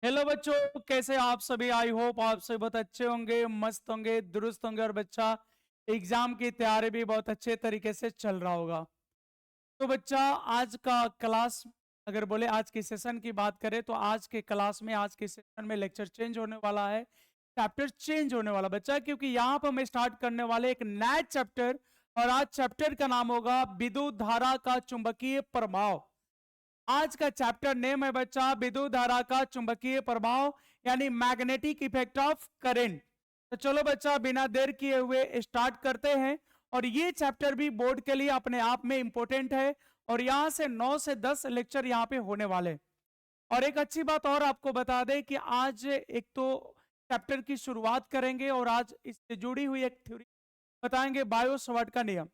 Hello बच्चों, कैसे आप सभी। आई होप आप सभी बहुत अच्छे होंगे, मस्त होंगे, दुरुस्त होंगे और बच्चा एग्जाम की तैयारी भी बहुत अच्छे तरीके से चल रहा होगा। तो बच्चा आज का क्लास, अगर बोले आज के सेशन की बात करें तो आज के क्लास में, आज के सेशन में लेक्चर चेंज होने वाला है, चैप्टर चेंज होने वाला बच्चा, क्योंकि यहाँ पर हम स्टार्ट करने वाले एक नया चैप्टर। और आज चैप्टर का नाम होगा विद्युत धारा का चुंबकीय प्रभाव। आज का चैप्टर नेम है बच्चा विद्युत धारा का चुंबकीय प्रभाव, यानी मैग्नेटिक इफेक्ट ऑफ करंट। तो चलो बच्चा बिना देर किए हुए स्टार्ट करते हैं। और ये चैप्टर भी बोर्ड के लिए अपने आप में इंपॉर्टेंट है। और यहां से 9 से 10 लेक्चर यहाँ पे होने वाले। और एक अच्छी बात और आपको बता दें कि आज एक तो चैप्टर की शुरुआत करेंगे और आज इससे जुड़ी हुई एक थ्योरी बताएंगे, बायो सवार्ट का नियम।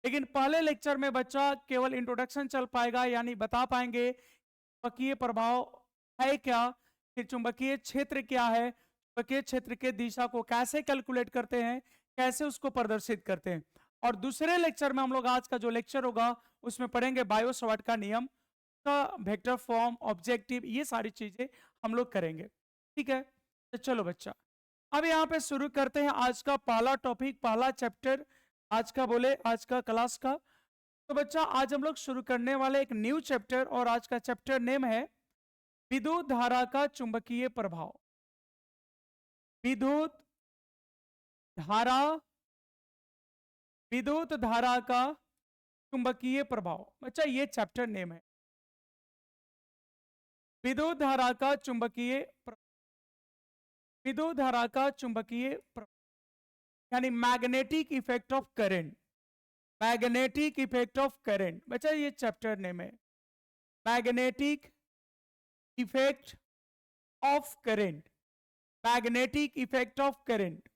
लेकिन पहले लेक्चर में बच्चा केवल इंट्रोडक्शन चल पाएगा, यानी बता पाएंगे चुंबकीय प्रभाव है क्या, फिर चुंबकीय क्षेत्र क्या है, चुंबकीय क्षेत्र के दिशा को कैसे कैलकुलेट करते हैं, कैसे उसको प्रदर्शित करते हैं। और दूसरे लेक्चर में हम लोग, आज का जो लेक्चर होगा उसमें पढ़ेंगे बायो सवार्ट का नियम का वेक्टर फॉर्म, ऑब्जेक्टिव, ये सारी चीजें हम लोग करेंगे। ठीक है, तो चलो बच्चा अब यहाँ पे शुरू करते हैं आज का पहला टॉपिक, पहला चैप्टर आज का, बोले आज का क्लास का। तो बच्चा आज हम लोग शुरू करने वाले एक न्यू चैप्टर, और आज का चैप्टर नेम है विद्युत धारा का चुंबकीय प्रभाव। विद्युत धारा, विद्युत धारा का चुंबकीय प्रभाव, बच्चा ये चैप्टर नेम है, विद्युत धारा का चुंबकीय विद्युत धारा का चुंबकीय यानी magnetic effect of current. Magnetic effect of current, बच्चा ये चैप्टर नेम है, magnetic effect of current. Magnetic effect of current,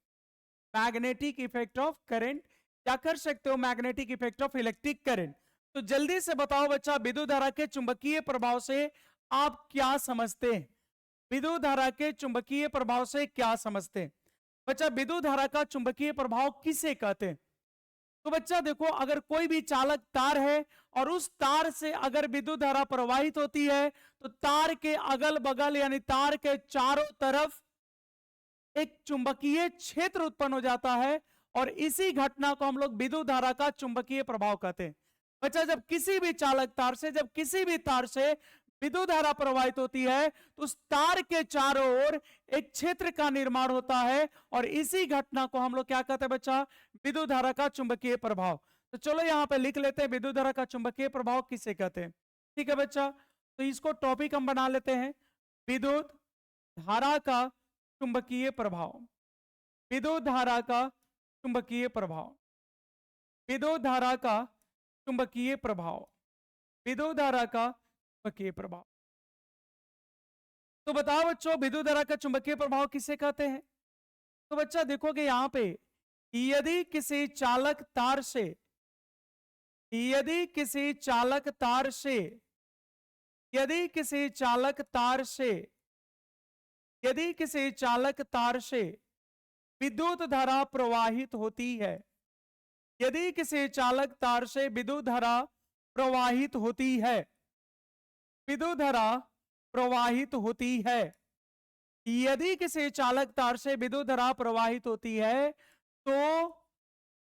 magnetic effect of current. क्या कर सकते हो, magnetic effect of electric current. तो जल्दी से बताओ बच्चा, विद्युत धारा के चुंबकीय प्रभाव से आप क्या समझते हैं। विद्युत धारा के चुंबकीय प्रभाव से क्या समझते हैं बच्चा। विद्युत धारा का चुंबकीय प्रभाव किसे कहते हैं। तो बच्चा देखो, अगर कोई भी चालक तार है और उस तार से अगर विद्युत धारा प्रवाहित होती है, तो तार के अगल बगल यानी तार के चारों तरफ एक चुंबकीय क्षेत्र उत्पन्न हो जाता है। और इसी घटना को हम लोग विद्युत धारा का चुंबकीय प्रभाव कहते हैं। बच्चा जब किसी भी चालक तार से, जब किसी भी तार से विद्युत धारा प्रवाहित होती है, तो उस तार के चारों ओर एक क्षेत्र का निर्माण होता है। और इसी घटना को हम लोग क्या कहते हैं बच्चा, विद्युत धारा का चुंबकीय प्रभाव। तो चलो यहां पे लिख लेते हैं, विद्युत धारा का चुंबकीय प्रभाव किसे कहते हैं। ठीक है बच्चा, तो इसको टॉपिक हम बना लेते हैं, विद्युत धारा का चुंबकीय प्रभाव। विद्युत धारा का चुंबकीय प्रभाव, विद्युत धारा का चुंबकीय प्रभाव, विद्युत धारा का चुंबकीय प्रभाव। तो बताओ बच्चों, विद्युत धारा का चुंबकीय प्रभाव किसे कहते हैं। तो बच्चा देखोगे यहां पे, यदि किसी चालक तार से, यदि किसी चालक तार से, यदि किसी चालक तार से, यदि किसी चालक तार से विद्युत धारा प्रवाहित होती है, यदि किसी चालक तार से विद्युत धारा प्रवाहित होती है, विद्युत धारा प्रवाहित होती है, यदि किसी चालक तार से विद्युत धारा प्रवाहित होती है, तो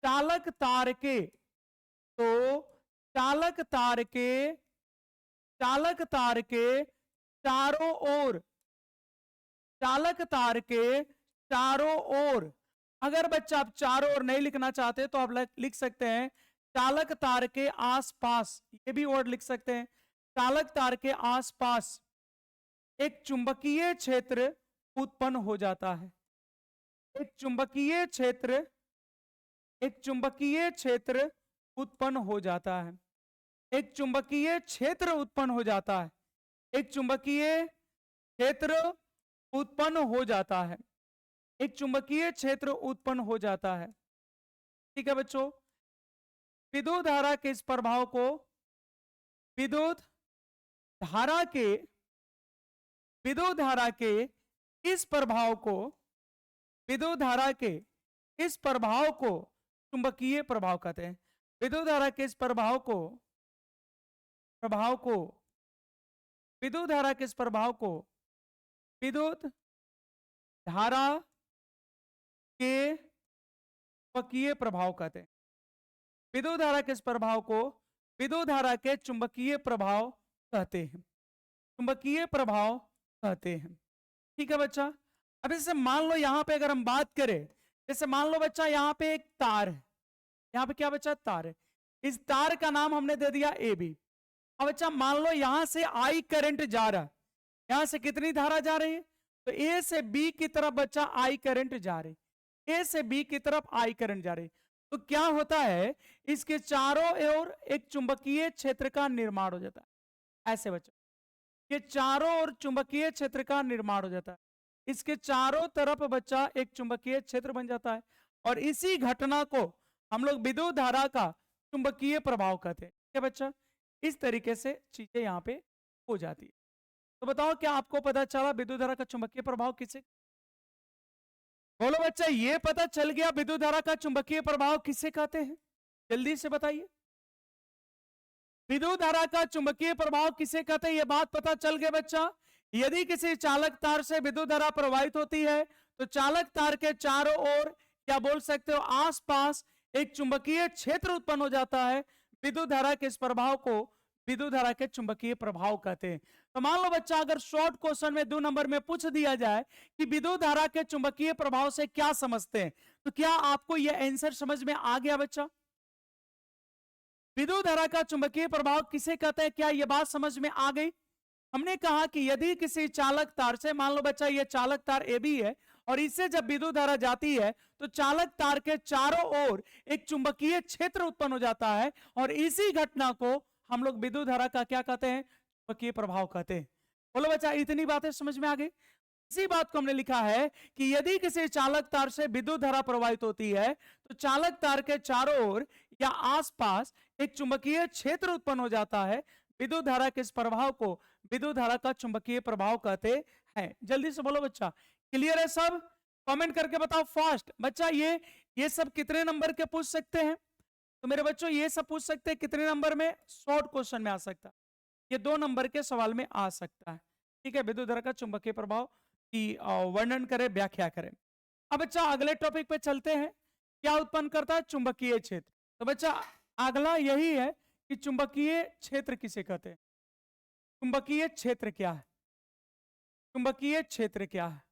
चालक तार के, तो चालक तार के, चालक तार के चारों ओर, चालक तार के चारों ओर, अगर बच्चा आप चारों ओर नहीं लिखना चाहते तो आप लिख सकते हैं चालक तार के आसपास, ये भी वर्ड लिख सकते हैं। चालक तार के आसपास एक चुंबकीय क्षेत्र उत्पन्न हो जाता है। एक चुंबकीय क्षेत्र, एक चुंबकीय क्षेत्र उत्पन्न हो जाता है। एक चुंबकीय क्षेत्र उत्पन्न हो जाता है। एक चुंबकीय क्षेत्र उत्पन्न हो जाता है। एक चुंबकीय क्षेत्र उत्पन्न हो जाता है। ठीक है बच्चों, विद्युत धारा के इस प्रभाव को, विद्युत धारा के, विद्युत धारा के इस प्रभाव को, विद्युत धारा के इस प्रभाव को चुंबकीय प्रभाव कहते हैं। विद्युत धारा के इस प्रभाव को, प्रभाव को, विद्युत धारा के इस प्रभाव को विद्युत धारा के चुंबकीय प्रभाव कहते हैं। विद्युत धारा के इस प्रभाव को विद्युत धारा के चुंबकीय प्रभाव कहते हैं। चुंबकीय प्रभाव कहते हैं। ठीक है बच्चा। अब जैसे मान लो यहां पे अगर हम बात करें, जैसे मान लो बच्चा यहां पे एक तार है, यहां पे क्या बच्चा, तार है। इस तार का नाम हमने दे दिया ए बी। अब बच्चा मान लो यहां से आई करंट जा रहा है, यहां से कितनी धारा जा रही है, तो ए से बी की तरफ बच्चा आई करंट जा रही, ए से बी की तरफ आई करंट जा रही। तो क्या होता है, इसके चारों ओर एक चुंबकीय क्षेत्र का निर्माण हो जाता है। ऐसे बच्चा ये चारों ओर चुंबकीय क्षेत्र का निर्माण हो जाता है। इसके चारों तरफ बच्चा एक चुंबकीय क्षेत्र बन जाता है, और इसी घटना को हम लोग विद्युत धारा का चुंबकीय प्रभाव कहते हैं। क्या बच्चा, इस तरीके से चीजें यहाँ पे हो जाती है। तो बताओ क्या आपको पता चला विद्युत धारा का चुंबकीय प्रभाव किसे, बोलो बच्चा, ये पता चल गया विद्युत धारा का चुंबकीय प्रभाव किसे कहते हैं, जल्दी से बताइए। विद्युत धारा का चुंबकीय प्रभाव किसे कहते हैं, यह बात पता चल गया बच्चा। यदि किसी चालक तार से विद्युत धारा प्रवाहित होती है तो चालक तार के चारों ओर, क्या बोल सकते हो, आसपास एक चुंबकीय क्षेत्र उत्पन्न हो जाता है। विद्युत धारा के इस प्रभाव को विद्युत धारा के चुंबकीय प्रभाव कहते हैं। तो मान लो बच्चा अगर शॉर्ट क्वेश्चन में 2 नंबर में पूछ दिया जाए कि विद्युत धारा के चुंबकीय प्रभाव से क्या समझते हैं, तो क्या आपको यह आंसर समझ में आ गया बच्चा। विद्युत धारा का चुंबकीय प्रभाव किसे कहते हैं, क्या यह बात समझ में आ गई। हमने कहा कि यदि किसी चालक तार से, मान लो बच्चा ये चालक तार ए बी है, और इससे जब विद्युत धारा जाती है तो चालक तार के चारों ओर एक चुंबकीय क्षेत्र उत्पन्न हो जाता है, और इसी घटना को हम लोग विद्युत धारा का क्या कहते हैं, चुंबकीय प्रभाव कहते हैं। बोलो बच्चा, इतनी बातें समझ में आ गई। इसी बात को हमने लिखा है कि यदि किसी चालक तार से विद्युत धारा प्रवाहित होती है तो चालक तार के चारों ओर या आसपास एक चुंबकीय क्षेत्र उत्पन्न हो जाता है। विद्युत धारा के इस प्रभाव को विद्युत धारा का चुंबकीय प्रभाव कहते हैं। जल्दी से बोलो बच्चा, क्लियर है सब, कमेंट करके बताओ फास्ट। बच्चा ये सब कितने नंबर के पूछ सकते हैं, तो मेरे बच्चों ये सब पूछ सकते हैं कितने नंबर में, शॉर्ट क्वेश्चन में आ सकता है, ये 2 नंबर के सवाल में आ सकता है। ठीक है, विद्युत धारा का चुंबकीय प्रभाव की वर्णन करें, व्याख्या करें। अब बच्चा अगले टॉपिक पे चलते हैं, क्या उत्पन्न करता है, चुंबकीय क्षेत्र। तो बच्चा अगला यही है कि चुंबकीय क्षेत्र किसे कहते हैं, चुंबकीय क्षेत्र क्या है, चुंबकीय क्षेत्र क्या है,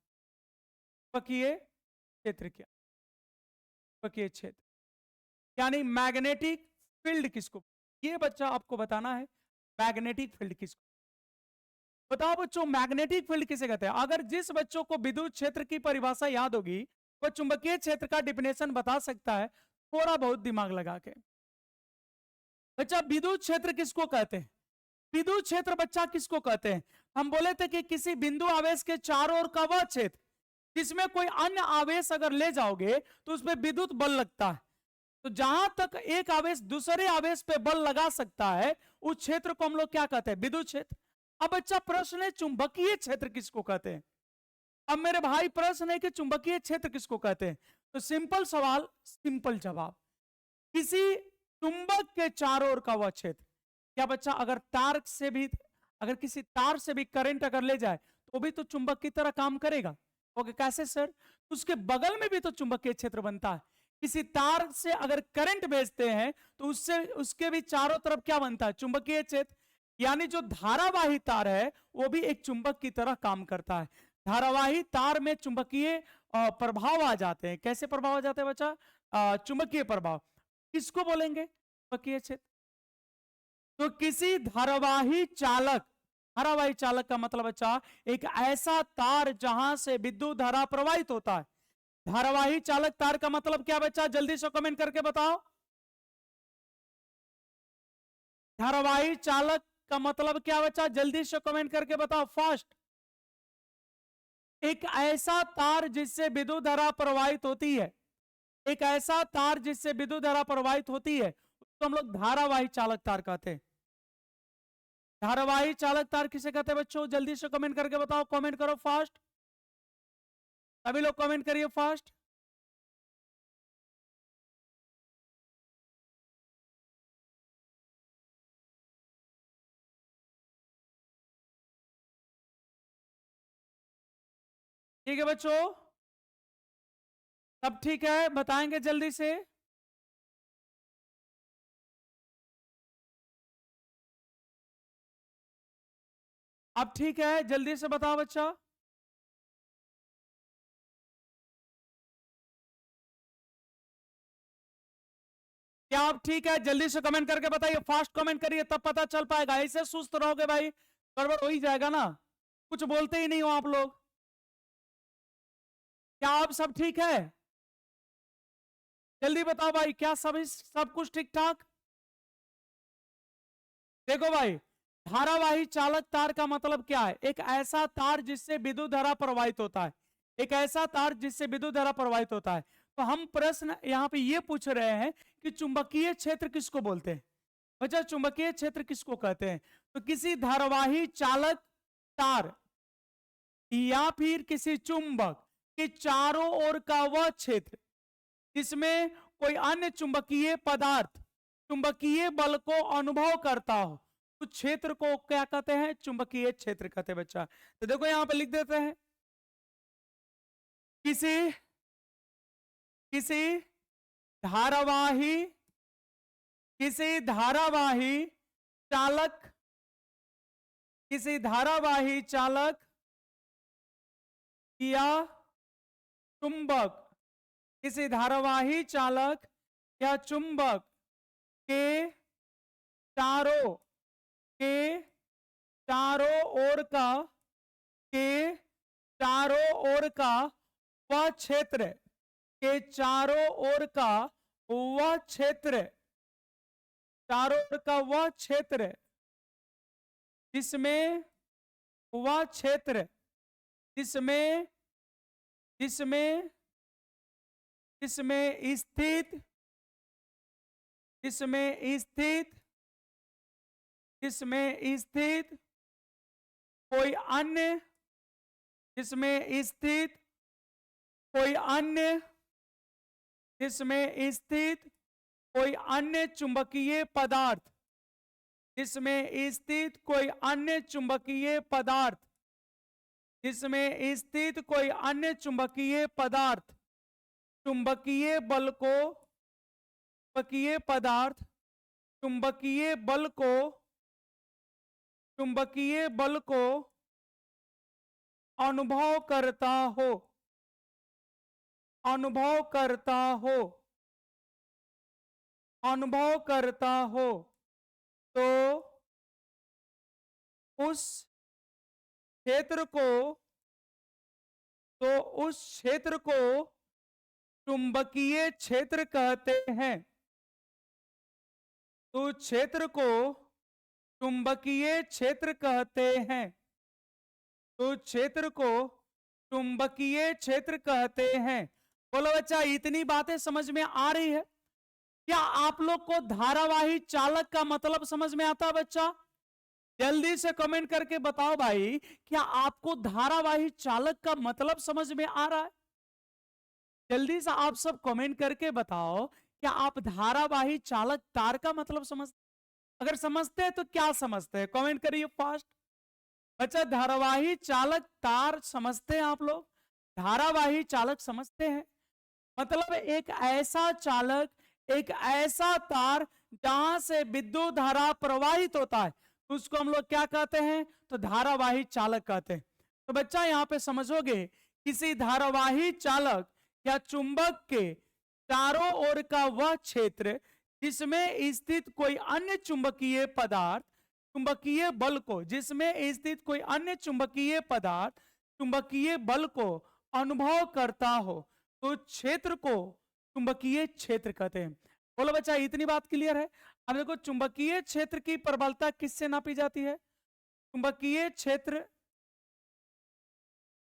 चुंबकीय क्षेत्र क्या, चुंबकीय क्षेत्र यानी मैग्नेटिक फील्ड किसको, ये बच्चा आपको बताना है, मैग्नेटिक फील्ड किसको। बताओ बच्चों, मैग्नेटिक फील्ड किसे कहते हैं। अगर जिस बच्चों को विद्युत क्षेत्र की परिभाषा याद होगी वो चुंबकीय क्षेत्र का डिफिनेशन बता सकता है, थोड़ा बहुत दिमाग लगा के। बच्चा विद्युत क्षेत्र किसको कहते हैं, विद्युत क्षेत्र बच्चा किसको कहते हैं। हम बोले थे कि किसी बिंदु आवेश के चारों ओर का वह क्षेत्र जिसमें कोई अन्य आवेश अगर ले जाओगे तो उसमें विद्युत बल लगता है। तो जहां तक एक आवेश दूसरे आवेश पे बल लगा सकता है उस क्षेत्र को हम लोग क्या कहते हैं, विद्युत क्षेत्र। अब बच्चा प्रश्न है चुंबकीय क्षेत्र किसको कहते हैं। अब मेरे भाई प्रश्न है कि चुंबकीय क्षेत्र किसको कहते हैं, तो सिंपल सवाल सिंपल जवाब, किसी चुंबक के चारों ओर का वह क्षेत्र। क्या बच्चा अगर तार से भी, अगर किसी तार से भी करंट अगर ले जाए तो भी तो चुंबक की तरह काम करेगा। ओके कैसे सर, उसके बगल में भी तो चुंबकीय क्षेत्र बनता है। किसी तार से अगर करंट भेजते हैं तो उससे उसके भी चारों तरफ क्या बनता है, चुंबकीय क्षेत्र। यानी जो धारावाही तार है वो भी एक चुंबक की तरह काम करता है। धारावाही तार में चुंबकीय प्रभाव आ जाते हैं। कैसे प्रभाव आ जाते हैं बच्चा, चुंबकीय प्रभाव। किसको बोलेंगे, चुंबकीय क्षेत्र। तो किसी धारावाही चालक, धारावाही चालक का मतलब बच्चा एक ऐसा तार जहां से विद्युत धारा प्रवाहित होता है। धारावाही चालक तार का मतलब क्या बच्चा, जल्दी से कमेंट करके बताओ। धारावाही चालक का मतलब क्या बच्चा, जल्दी से कमेंट करके बताओ फास्ट। एक ऐसा तार जिससे विद्युत धारा प्रवाहित होती है, एक ऐसा तार जिससे विद्युत धारा प्रवाहित होती है तो हम लोग धारावाही चालक तार कहते हैं। धारावाही चालक तार किसे कहते हैं बच्चों, जल्दी से कमेंट करके बताओ, कमेंट करो फास्ट, सभी लोग कमेंट करिए फास्ट। ठीक है बच्चों, सब ठीक है, बताएंगे जल्दी से। अब ठीक है, जल्दी से बताओ बच्चा। क्या आप ठीक है? जल्दी से कमेंट करके बताइए, फास्ट कमेंट करिए, तब पता चल पाएगा। ऐसे सुस्त रहोगे भाई, गड़बड़ हो ही जाएगा ना, कुछ बोलते ही नहीं हो आप लोग। क्या आप सब ठीक है? जल्दी बताओ भाई, क्या सब कुछ ठीक ठाक? देखो भाई, धारावाही चालक तार का मतलब क्या है? एक ऐसा तार जिससे विद्युत धारा प्रवाहित होता है, एक ऐसा तार जिससे विद्युत धारा प्रवाहित होता है। तो हम प्रश्न यहां पे ये पूछ रहे हैं कि चुंबकीय क्षेत्र किसको बोलते हैं? बच्चा, चुंबकीय क्षेत्र किसको कहते हैं? तो किसी धारावाही चालक तार या फिर किसी चुंबक के चारों ओर का वह क्षेत्र जिसमें कोई अन्य चुंबकीय पदार्थ चुंबकीय बल को अनुभव करता हो, तो क्षेत्र को क्या कहते हैं? चुंबकीय क्षेत्र कहते हैं बच्चा। तो देखो यहां पे लिख देते हैं, किसी किसी धारावाही किसी धारावाही चालक किसी धारावाही चालक या चुंबक किसी धारावाही चालक या चुंबक के चारों के चारों ओर का के चारों ओर का वह क्षेत्र के चारों ओर का वह क्षेत्र चारों ओर का वह क्षेत्र जिसमें वह क्षेत्र जिसमें जिसमें जिसमें स्थित जिसमें स्थित जिसमें स्थित कोई अन्य जिसमें स्थित कोई अन्य जिसमें स्थित कोई अन्य चुंबकीय पदार्थ जिसमें स्थित कोई अन्य चुंबकीय पदार्थ जिसमें स्थित कोई अन्य चुंबकीय पदार्थ चुंबकीय बल को चुंबकीय पदार्थ चुंबकीय बल को चुंबकीय बल को अनुभव करता हो अनुभव करता हो अनुभव करता हो, तो उस क्षेत्र को चुंबकीय क्षेत्र कहते हैं। तो क्षेत्र को चुंबकीय क्षेत्र कहते हैं। तो क्षेत्र को चुंबकीय क्षेत्र कहते हैं। बोलो बच्चा, इतनी बातें समझ में आ रही है? क्या आप लोग को धारावाही चालक का मतलब समझ में आता है बच्चा? जल्दी से कमेंट करके बताओ भाई, क्या आपको धारावाही चालक का मतलब समझ में आ रहा है? जल्दी से आप सब कमेंट करके बताओ, क्या आप धारावाही चालक तार का मतलब समझते? अगर समझते हैं तो क्या समझते हैं, कमेंट करिए फास्ट। बच्चा, धारावाही चालक तार समझते हैं आप लोग? धारावाही चालक समझते हैं? मतलब एक ऐसा चालक, एक ऐसा तार जहां से विद्युत धारा प्रवाहित होता है, उसको हम लोग क्या कहते हैं? तो धारावाही चालक कहते हैं। तो बच्चा यहां पे समझोगे, किसी धारावाही चालक या चुंबक के चारों ओर का वह क्षेत्र जिसमें स्थित कोई अन्य चुंबकीय पदार्थ चुंबकीय बल को जिसमें स्थित कोई अन्य चुंबकीय पदार्थ चुंबकीय बल को अनुभव करता हो, तो क्षेत्र को चुंबकीय क्षेत्र कहते हैं। बोलो बच्चा, इतनी बात क्लियर है? अब देखो, चुंबकीय क्षेत्र की प्रबलता किससे नापी जाती है? चुंबकीय क्षेत्र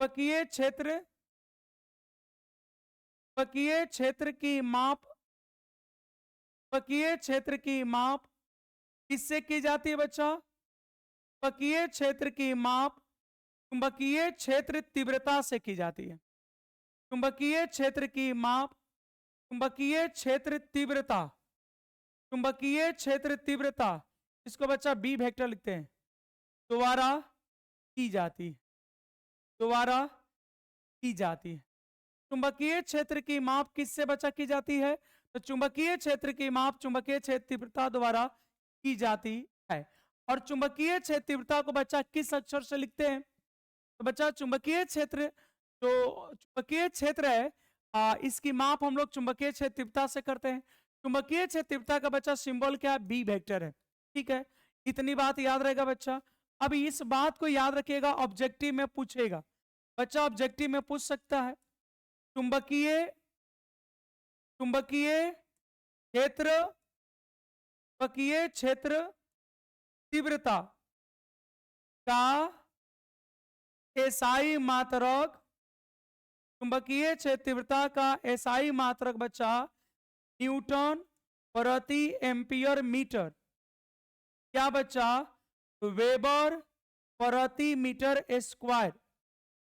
चुंबकीय क्षेत्र चुंबकीय क्षेत्र की माप चुंबकीय क्षेत्र की माप किससे की जाती है बच्चा? चुंबकीय क्षेत्र की माप चुंबकीय क्षेत्र तीव्रता से की जाती है। चुंबकीय क्षेत्र की माप चुंबकीय क्षेत्र तीव्रता चुंबकीय क्षेत्र तीव्रता, इसको बच्चा बी वेक्टर लिखते हैं, द्वारा की जाती है। द्वारा की जाती है। चुंबकीय क्षेत्र की माप किससे बच्चा की जाती है? तो चुंबकीय क्षेत्र की माप चुंबकीय क्षेत्र तीव्रता द्वारा की जाती है। और चुंबकीय क्षेत्र तीव्रता को बच्चा किस अक्षर से लिखते हैं? तो बच्चा चुंबकीय क्षेत्र, जो चुंबकीय क्षेत्र है, इसकी माप हम लोग चुंबकीय क्षेत्र तीव्रता से करते हैं। चुंबकीय क्षेत्र तीव्रता का बच्चा सिंबल क्या है? बी वेक्टर है। ठीक है, इतनी बात याद रहेगा बच्चा। अब इस बात को याद रखिएगा, ऑब्जेक्टिव में पूछेगा बच्चा, ऑब्जेक्टिव में पूछ सकता है चुंबकीय चुंबकीय क्षेत्र चुंबकीय क्षेत्र तीव्रता का एसआई मात्रक, चुंबकीय क्षेत्र तीव्रता का एसआई मात्रक बच्चा न्यूटन प्रति एम्पियर मीटर, क्या बच्चा? वेबर प्रति मीटर स्क्वायर,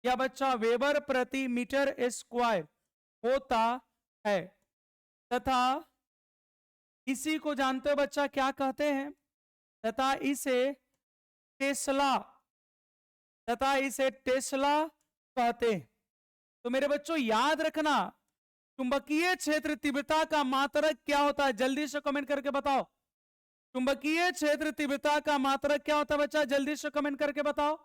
क्या बच्चा? वेबर प्रति मीटर स्क्वायर होता है। तथा इसी को जानते हो बच्चा क्या कहते हैं? तथा इसे टेस्ला कहते हैं। तो मेरे बच्चों याद रखना, चुंबकीय क्षेत्र तीव्रता का मात्रक क्या होता है? जल्दी से कमेंट करके बताओ। चुंबकीय क्षेत्र तीव्रता का मात्रक क्या होता है बच्चा? जल्दी से कमेंट करके बताओ।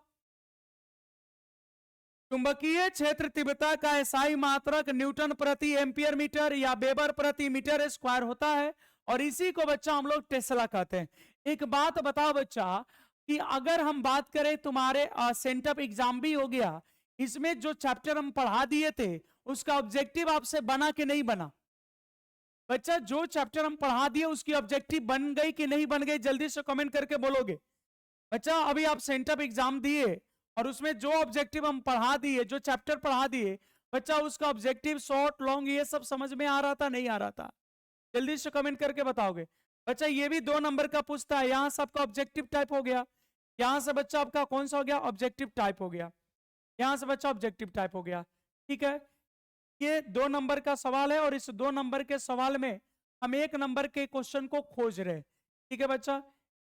चुंबकीय क्षेत्र तीव्रता का एसआई मात्रक न्यूटन प्रति एम्पियर मीटर या वेबर प्रति मीटर स्क्वायर होता है, और इसी को बच्चा हम लोग टेस्ला कहते हैं। एक बात बताओ बच्चा, कि अगर हम बात करें, तुम्हारे सेंटअप एग्जाम भी हो गया, इसमें जो चैप्टर हम पढ़ा दिए थे उसका ऑब्जेक्टिव आपसे बना कि नहीं बना? बच्चा जो चैप्टर हम पढ़ा दिए उसकी ऑब्जेक्टिव बन गई कि नहीं बन गई? जल्दी से कमेंट करके बोलोगे। बच्चा अभी आप सेंटअप एग्जाम दिए और उसमें जो ऑब्जेक्टिव हम पढ़ा दिए, जो चैप्टर पढ़ा दिए, बच्चा उसका ऑब्जेक्टिव शॉर्ट लॉन्ग ये सब समझ में आ रहा था नहीं आ रहा था? जल्दी से कमेंट करके बताओगे। बच्चा ये भी 2 नंबर का पूछता है, यहां से आपका ऑब्जेक्टिव टाइप हो गया, यहां से बच्चा आपका कौन सा हो गया? ऑब्जेक्टिव टाइप हो गया, यहां से बच्चा ऑब्जेक्टिव टाइप हो गया। ठीक है, ये 2 नंबर का सवाल है, और इस 2 नंबर के सवाल में हम 1 नंबर के क्वेश्चन को खोज रहे हैं। ठीक है बच्चा,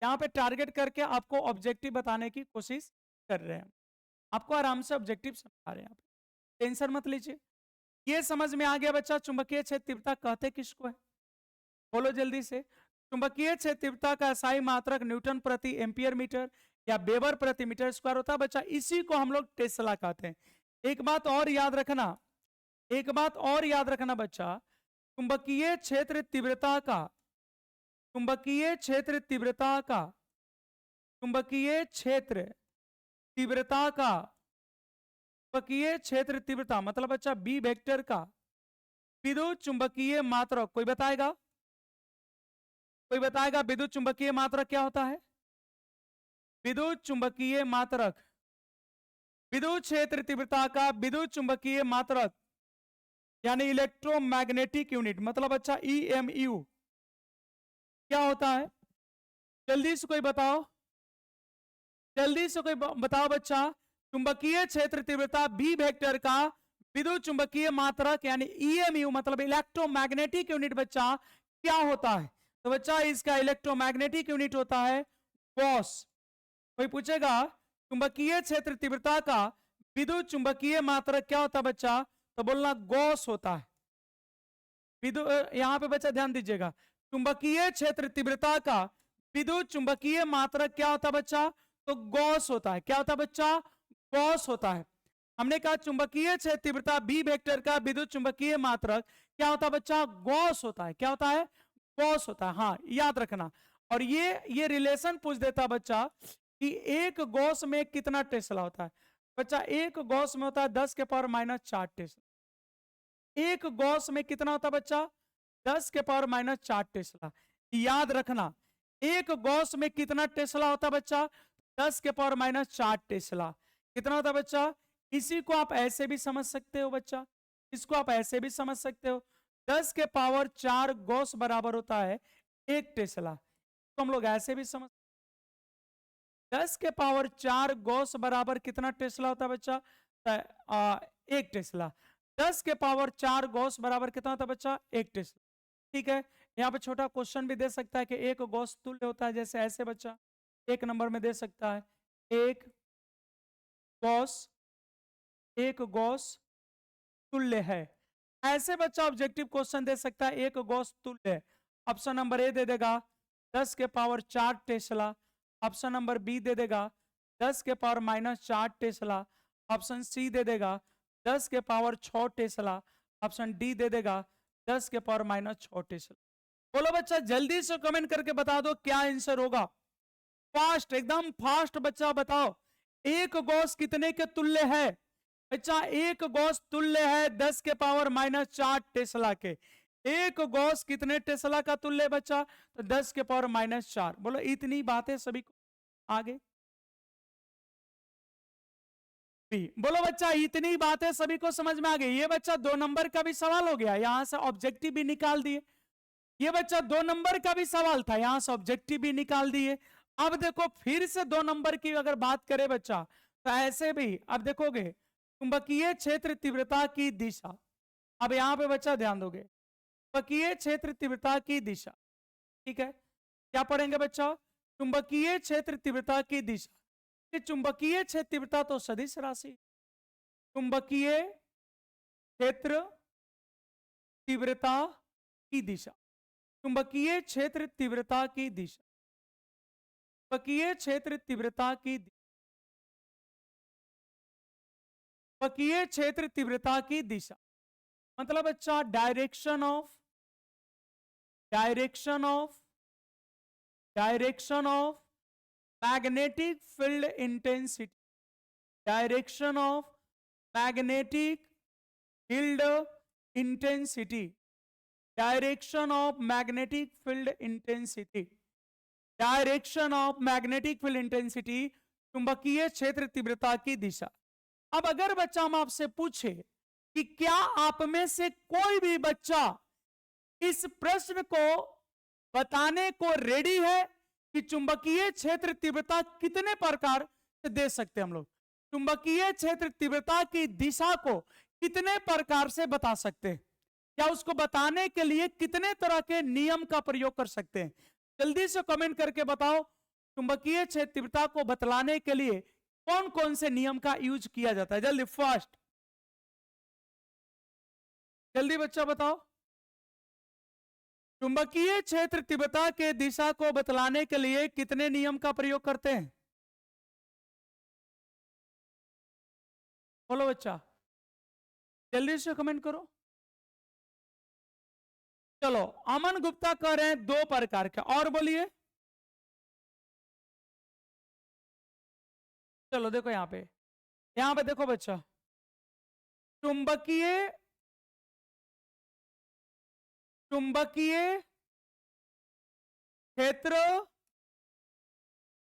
यहाँ पे टारगेट करके आपको ऑब्जेक्टिव बताने की कोशिश कर रहे हैं, आपको आराम से ऑब्जेक्टिव समझा रहे हैं, टेंशन मत लीजिए। ये समझ में आ गया बच्चा, चुंबकीय क्षेत्र तीव्रता कहते किसको है? बोलो जल्दी से। चुंबकीय क्षेत्र तीव्रता का एसआई मात्रक न्यूटन प्रति एम्पियर मीटर या वेबर प्रति मीटर स्क्वायर होता है बच्चा, इसी को हम लोग टेस्ला कहते हैं। एक बात और याद रखना, एक बात और याद रखना बच्चा, चुंबकीय क्षेत्र तीव्रता का चुंबकीय क्षेत्र तीव्रता का चुंबकीय क्षेत्र तीव्रता का चुंबकीय क्षेत्र तीव्रता मतलब बच्चा बी वेक्टर का विद्युत चुंबकीय मात्रक, कोई बताएगा? कोई बताएगा विद्युत चुंबकीय मात्रक क्या होता है? विद्युत चुंबकीय मात्रक, विद्युत क्षेत्र तीव्रता का विद्युत चुंबकीय मात्रक यानी इलेक्ट्रोमैग्नेटिक यूनिट, मतलब अच्छा ईएमयू क्या होता है? जल्दी से कोई बताओ, जल्दी से कोई बताओ बच्चा। चुंबकीय क्षेत्र तीव्रता बी वेक्टर का विद्युत चुंबकीय मात्रक यानी ईएमयू मतलब इलेक्ट्रोमैग्नेटिक यूनिट बच्चा क्या होता है? तो बच्चा इसका इलेक्ट्रोमैग्नेटिक यूनिट होता है गॉस। कोई पूछेगा चुंबकीय क्षेत्र तीव्रता का विद्युत चुंबकीय मात्रक क्या होता है बच्चा? तो बोलना गॉस होता है। विद्युत, यहां पे बच्चा ध्यान दीजिएगा, चुंबकीय क्षेत्र तीव्रता का विद्युत चुंबकीय मात्रक क्या होता है बच्चा? तो गॉस होता है। क्या होता है बच्चा? गॉस होता है। हमने कहा चुंबकीय क्षेत्र तीव्रता बी वेक्टर का विद्युत चुंबकीय मात्रक क्या होता है बच्चा? गॉस होता है। क्या होता है? गॉस होता है। हाँ याद रखना। और ये रिलेशन पूछ देता बच्चा कि एक गॉस में कितना टेस्ला होता है? बच्चा एक गॉस में होता है 10 के पावर माइनस 4 टेस्ला। एक गॉस में कितना होता है बच्चा? 10 के पावर माइनस 4 टेस्ला। याद रखना, एक गॉस में कितना टेस्ला होता है बच्चा? 10 के पावर माइनस 4 टेस्ला। कितना होता है बच्चा? इसी को आप ऐसे भी समझ सकते हो बच्चा, इसको आप ऐसे भी समझ सकते हो, 10 के पावर 4 गॉस बराबर होता है 1 टेस्ला। तो हम लोग ऐसे भी समझ, 10 के पावर 4 गॉस बराबर कितना टेस्ला होता है बच्चा? 1 टेस्ला। 10 के पावर 4 गॉस बराबर कितना होता है बच्चा? 1 टेस्ला। ठीक है, यहाँ पे छोटा क्वेश्चन भी दे सकता है कि एक गॉस तुल्य होता है, जैसे ऐसे बच्चा 1 नंबर में दे सकता है, एक गॉस तुल्य है। ऐसे बच्चा ऑब्जेक्टिव क्वेश्चन दे सकता है, एक गॉस तुल्य है। ऑप्शन नंबर ए दे देगा 10 के power 4 tesla. Option number B दे देगा 10 के पावर -4 टेस्ला। ऑप्शन सी दे देगा 10 के पावर 6 टेस्ला। ऑप्शन डी दे देगा 10 के पावर -6 टेस्ला। बोलो बच्चा जल्दी से कमेंट करके बता दो क्या आंसर होगा। फास्ट, एकदम फास्ट बच्चा बताओ, एक गॉस कितने के तुल्य है? बच्चा एक गॉस तुल्य है 10 के पावर -4 टेस्ला के। एक गॉस कितने टेस्ला का तुल्य है बच्चा? तो 10 के पावर -4। बोलो इतनी बातें सभी को आगे भी। बोलो बच्चा इतनी बातें सभी को समझ में आ गई। ये बच्चा 2 नंबर का भी सवाल हो गया, यहां से ऑब्जेक्टिव भी निकाल दिए। ये बच्चा 2 नंबर का भी सवाल था, यहां से ऑब्जेक्टिव भी निकाल दिए। अब देखो फिर से 2 नंबर की अगर बात करें बच्चा, तो ऐसे भी अब देखोगे चुंबकीय क्षेत्र तीव्रता की दिशा। अब यहां पे बच्चा ध्यान दोगे, चुंबकीय क्षेत्र तीव्रता की दिशा, ठीक है? क्या पढ़ेंगे बच्चा? चुंबकीय क्षेत्र तीव्रता की दिशा। चुंबकीय क्षेत्र तीव्रता तो सदिश राशि, चुंबकीय क्षेत्र तीव्रता की दिशा, चुंबकीय क्षेत्र तीव्रता की दिशा, चुंबकीय क्षेत्र तीव्रता की चुंबकीय क्षेत्र तीव्रता की दिशा मतलब अच्छा direction of magnetic field intensity, direction of magnetic field intensity, direction of magnetic field intensity, direction of magnetic field intensity, चुंबकीय क्षेत्र तीव्रता की दिशा। अब अगर बच्चा हम आपसे पूछे कि क्या आप में से कोई भी बच्चा इस प्रश्न को बताने को रेडी है कि चुंबकीय क्षेत्र तीव्रता कितने प्रकार से दे सकते हैं हम लोग, चुंबकीय क्षेत्र तीव्रता की दिशा को कितने प्रकार से बता सकते हैं, क्या उसको बताने के लिए कितने तरह के नियम का प्रयोग कर सकते हैं? जल्दी से कमेंट करके बताओ चुंबकीय क्षेत्र तीव्रता को बतलाने के लिए कौन कौन से नियम का यूज किया जाता है? जल्दी फास्ट, जल्दी बच्चा बताओ। चुंबकीय क्षेत्र तीव्रता के दिशा को बतलाने के लिए कितने नियम का प्रयोग करते हैं? बोलो बच्चा, जल्दी से कमेंट करो। चलो अमन गुप्ता कह रहे हैं 2 प्रकार के, और बोलिए। चलो देखो यहां पे देखो बच्चा, चुंबकीय क्षेत्र,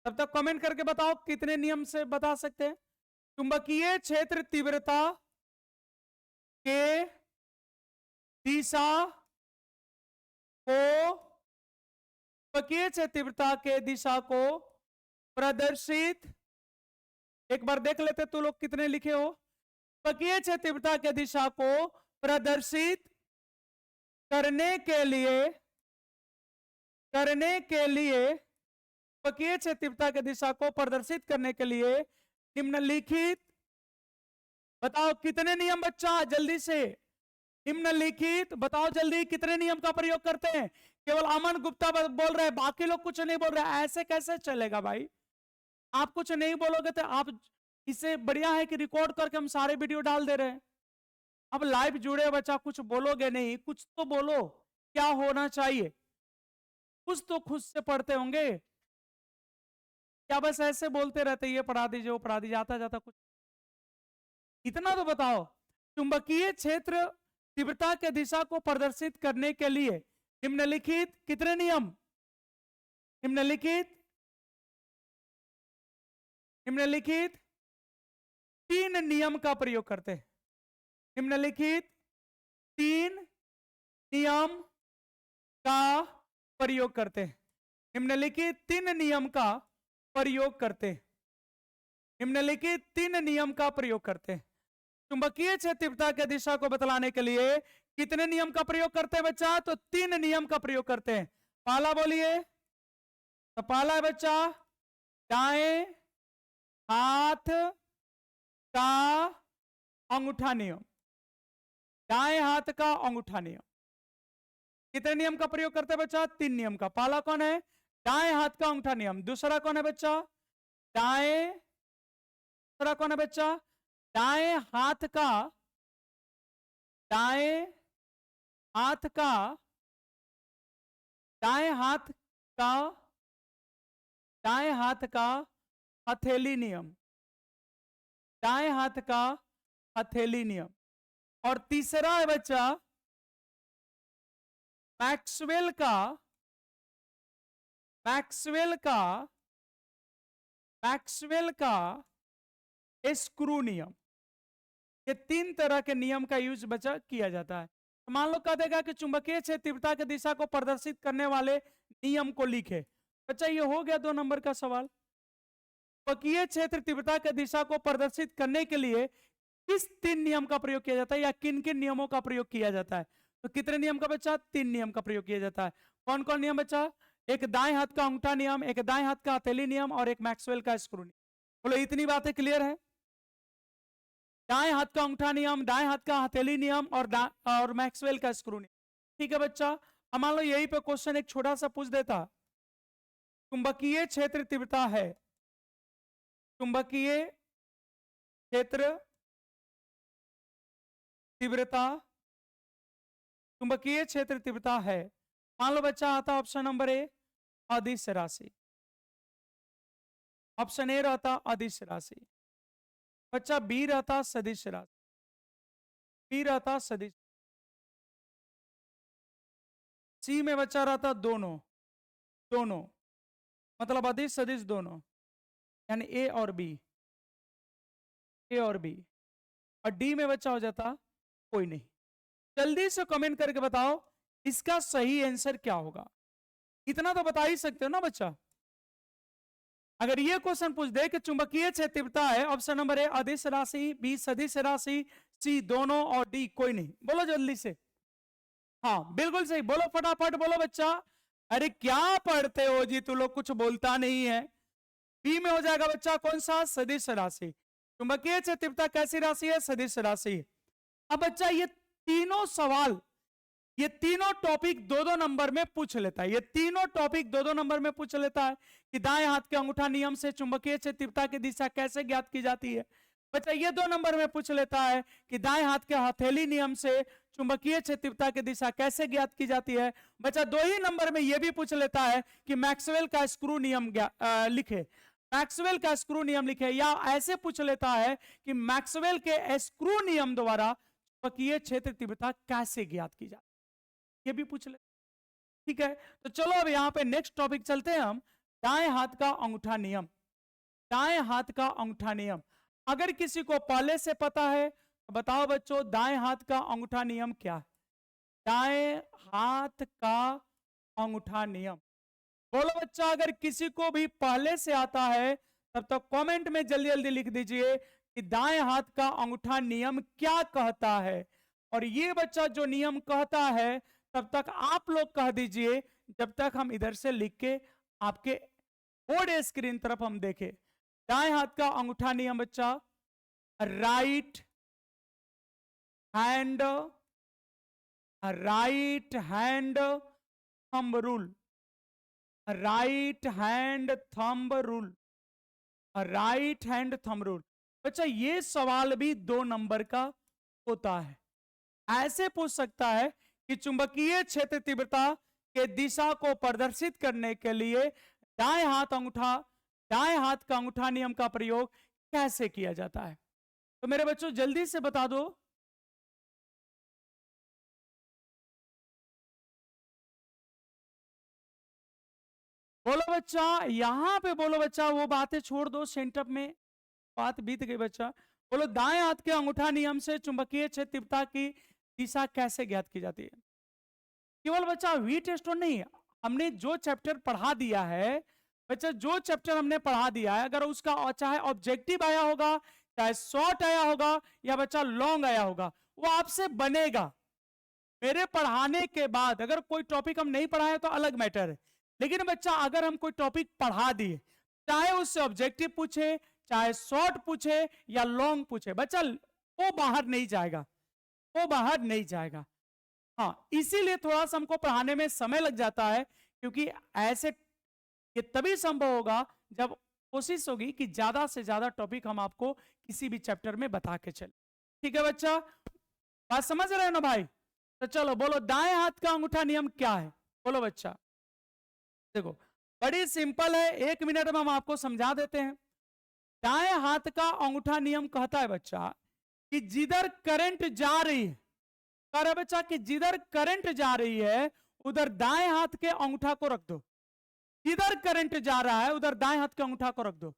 तब तक कमेंट करके बताओ कितने नियम से बता सकते हैं। चुंबकीय क्षेत्र तीव्रता के दिशा को, चुंबकीय क्षेत्र तीव्रता के दिशा को प्रदर्शित, एक बार देख लेते तो लोग कितने लिखे हो। चुंबकीय क्षेत्र तीव्रता के दिशा को प्रदर्शित करने के लिए चुंबकीय क्षेत्र तीव्रता की दिशा को प्रदर्शित करने के लिए निम्नलिखित, बताओ कितने नियम बच्चा, जल्दी से निम्नलिखित बताओ जल्दी, कितने नियम का प्रयोग करते हैं? केवल अमन गुप्ता बोल रहे हैं, बाकी लोग कुछ नहीं बोल रहे। ऐसे कैसे चलेगा भाई? आप कुछ नहीं बोलोगे तो आप, इससे बढ़िया है कि रिकॉर्ड करके हम सारे वीडियो डाल दे रहे हैं। अब लाइव जुड़े बच्चा, कुछ बोलोगे नहीं, कुछ तो बोलो, क्या होना चाहिए? कुछ तो खुद से पढ़ते होंगे, क्या बस ऐसे बोलते रहते ये पढ़ा दीजिए वो पढ़ा दीजिए, आता जाता कुछ, इतना तो बताओ। चुंबकीय क्षेत्र तीव्रता के दिशा को प्रदर्शित करने के लिए निम्नलिखित कितने नियम, निम्नलिखित 3 नियम का प्रयोग करते हैं। निम्नलिखित 3 नियम का प्रयोग करते हैं। निम्नलिखित 3 नियम का प्रयोग करते हैं। निम्नलिखित 3 नियम का प्रयोग करते हैं। चुंबकीय क्षेत्र तीव्रता के दिशा को बतलाने के लिए कितने नियम का प्रयोग करते हैं बच्चा? तो 3 नियम का प्रयोग करते हैं। पहला बोलिए, तो पहला है बच्चा दाएं हाथ का अंगूठा नियम। दाएं हाथ का अंगूठा नियम। कितने नियम का प्रयोग करते हैं बच्चा? 3 नियम का। पहला कौन है? दाएं हाथ का अंगूठा नियम। दूसरा कौन है बच्चा? दूसरा कौन है बच्चा? दाएं हाथ का, दाएं हाथ का, दाएं हाथ का, दाएं हाथ का हथेली नियम। दाएं हाथ का हथेली नियम। और तीसरा है बच्चा मैक्सवेल का, मैक्सवेल का, मैक्सवेल का स्क्रू नियम। ये 3 तरह के नियम का यूज बच्चा किया जाता है। तो मान लो कह देगा कि चुंबकीय क्षेत्र तीव्रता की दिशा को प्रदर्शित करने वाले नियम को लिखे। बच्चा ये हो गया 2 नंबर का सवाल। चुंबकीय क्षेत्र तीव्रता की दिशा को प्रदर्शित करने के लिए किस 3 नियम का प्रयोग किया जाता है या किन किन नियमों का प्रयोग किया जाता है? तो कितने नियम का बच्चा? 3 नियम का प्रयोग किया जाता है। कौन कौन नियम बच्चा? एक दाएं हाथ का अंगूठा नियम, एक दाएं हाथ का हथेली नियम और एक मैक्सवेल का स्क्रू नियम। बोलो इतनी बातें क्लियर है? दाएं हाथ का अंगूठा नियम, दाएं हाथ का हथेली नियम और मैक्सवेल का स्क्रू नियम। ठीक है बच्चा। अब मान लो यही पे क्वेश्चन एक छोटा सा पूछ देता, चुंबकीय क्षेत्र तीव्रता है, चुंबकीय क्षेत्र तीव्रता, चुंबकीय क्षेत्र तीव्रता है। मान लो बच्चा आता ऑप्शन नंबर ए अदिश राशि, ऑप्शन ए रहता अदिश राशि। बच्चा बी रहता सदिश राशि, बी रहता सदिश। सी में बच्चा रहता दोनों, दोनों मतलब अदिश सदिश दोनों, यानी ए और बी, ए और बी। और डी में बच्चा हो जाता कोई नहीं। जल्दी से कमेंट करके बताओ इसका सही आंसर क्या होगा। इतना तो बता ही सकते हो ना बच्चा। अगर ये क्वेश्चन पूछ दे कि चुंबकीय क्षेत्र तीव्रता है, ऑप्शन नंबर ए अदिश राशि, बी सदिश राशि, सी दोनों और डी कोई नहीं। बोलो जल्दी से। हाँ बिल्कुल सही, बोलो फटाफट बोलो बच्चा। अरे क्या पढ़ते हो जी, तू लोग कुछ बोलता नहीं है। बी में हो जाएगा बच्चा कौन सा? सदिश राशि। चुंबकीय क्षेत्र तीव्रता कैसी राशि है? सदिश राशि। अब बच्चा ये तीनों सवाल, ये तीनों टॉपिक 2-2 नंबर में पूछ लेता है। ये तीनों टॉपिक 2-2 नंबर में पूछ लेता है कि दाएं हाथ के अंगूठा नियम से चुंबकीय क्षेत्र तीव्रता की दिशा कैसे ज्ञात की जाती है। बच्चा ये 2 नंबर में पूछ लेता है कि दाएं हाथ के हथेली नियम से चुंबकीय क्षेत्र तीव्रता की दिशा कैसे ज्ञात की जाती है। बच्चा 2 ही नंबर में यह भी पूछ लेता है कि मैक्सवेल का स्क्रू नियम लिखे, मैक्सवेल का स्क्रू नियम लिखे। या ऐसे पूछ लेता है कि मैक्सवेल के स्क्रू नियम द्वारा चुंबकीय क्षेत्र तीव्रता कैसे ज्ञात की जाती है, ये भी पूछ ले। ठीक है, तो चलो अब यहां पे नेक्स्ट टॉपिक चलते हैं हम, दाएं हाथ का अंगूठा नियम। दाएं हाथ का अंगूठा नियम अगर किसी को पहले से पता है तो बताओ बच्चों, दाएं हाथ का अंगूठा नियम क्या है? दाएं हाथ का अंगूठा नियम बोलो बच्चा। अगर किसी को भी पहले से आता है तब तक कमेंट में जल्दी जल्दी लिख दीजिए कि दाएं हाथ का अंगूठा नियम क्या कहता है। और ये बच्चा जो नियम कहता है तब तक आप लोग कह दीजिए, जब तक हम इधर से लिख के आपके बोर्ड स्क्रीन तरफ हम देखें। दाएं हाथ का अंगूठा नियम बच्चा, right hand, right hand thumb rule, right hand thumb rule, right hand thumb rule. बच्चा ये सवाल भी 2 नंबर का होता है। ऐसे पूछ सकता है कि चुंबकीय क्षेत्र तीव्रता के दिशा को प्रदर्शित करने के लिए दाएं हाथ अंगूठा, दाएं हाथ का अंगूठा नियम का प्रयोग कैसे किया जाता है। तो मेरे बच्चों जल्दी से बता दो। बोलो बच्चा, यहां पे बोलो बच्चा, वो बातें छोड़ दो, सेंटर में बात बीत गई बच्चा। बोलो दाएं हाथ के अंगूठा नियम से चुंबकीय क्षेत्र तीव्रता की दिशा कैसे ज्ञात की जाती है। केवल बच्चा वी टेस्ट नहीं, हमने जो चैप्टर पढ़ा दिया है बच्चा, जो चैप्टर हमने पढ़ा दिया है, अगर उसका चाहे ऑब्जेक्टिव आया होगा, चाहे शॉर्ट आया होगा या बच्चा लॉन्ग आया होगा, वो आपसे बनेगा। मेरे पढ़ाने के बाद अगर कोई टॉपिक हम नहीं पढ़ाए तो अलग मैटर है, लेकिन बच्चा अगर हम कोई टॉपिक पढ़ा दिए, चाहे उससे ऑब्जेक्टिव पूछे, चाहे शॉर्ट पूछे या लॉन्ग पूछे, बच्चा वो बाहर नहीं जाएगा। वो बाहर नहीं जाएगा। हाँ, इसीलिए थोड़ा सा हमको पढ़ाने में समय लग जाता है, क्योंकि ऐसे ये तभी संभव होगा जब कोशिश होगी कि ज्यादा से ज्यादा टॉपिक हम आपको किसी भी चैप्टर में बता के चले। ठीक है बच्चा, बात समझ रहे हो ना भाई? तो चलो बोलो, दाएं हाथ का अंगूठा नियम क्या है? बोलो बच्चा। देखो, बड़ी सिंपल है, 1 मिनट में हम आपको समझा देते हैं। दाएं हाथ का अंगूठा नियम कहता है बच्चा कि जिधर करंट जा रही है, कह रहा है बच्चा कि जिधर करंट जा रही है उधर दाएं हाथ के अंगूठा को रख दो। जिधर करंट जा रहा है उधर दाएं हाथ के अंगूठा को रख दो।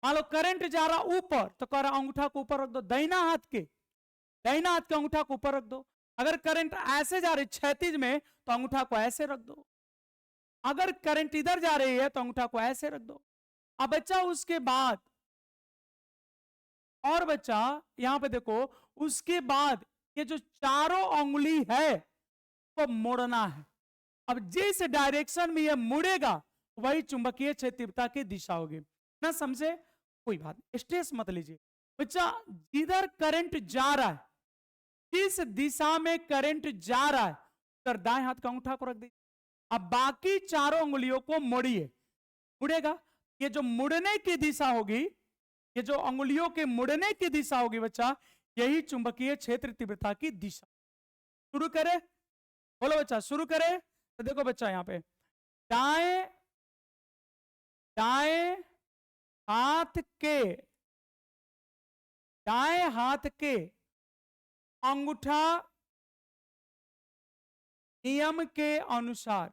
मान लो करंट जा रहा ऊपर, तो कह रहा अंगूठा को ऊपर रख दो। दाहिना हाथ के अंगूठा को ऊपर रख दो। अगर करंट ऐसे जा रही क्षैतिज में, तो अंगूठा को ऐसे रख दो। अगर करंट इधर जा रही है तो अंगूठा को ऐसे रख दो। अब बच्चा उसके बाद, और बच्चा यहां पे देखो, उसके बाद ये जो चारों उंगली है वो मोड़ना है। अब जिस डायरेक्शन में ये मुड़ेगा वही चुंबकीय क्षेत्र तीव्रता की दिशा होगी। ना समझे? कोई बात नहीं, स्ट्रेस मत लीजिए बच्चा। जिधर करंट जा रहा है, जिस दिशा में करंट जा रहा है, उधर दाएं हाथ का अंगूठा को रख दीजिए। अब बाकी चारों उंगलियों को मोड़िए, मुड़ेगा। ये जो मुड़ने की दिशा होगी, ये जो उंगलियों के मुड़ने की दिशा होगी बच्चा, यही चुंबकीय क्षेत्र तीव्रता की दिशा। शुरू करें? बोलो बच्चा, शुरू करें? तो देखो बच्चा, यहां पे दाएं दाएं हाथ के दाएं हाथ के अंगूठा नियम के अनुसार,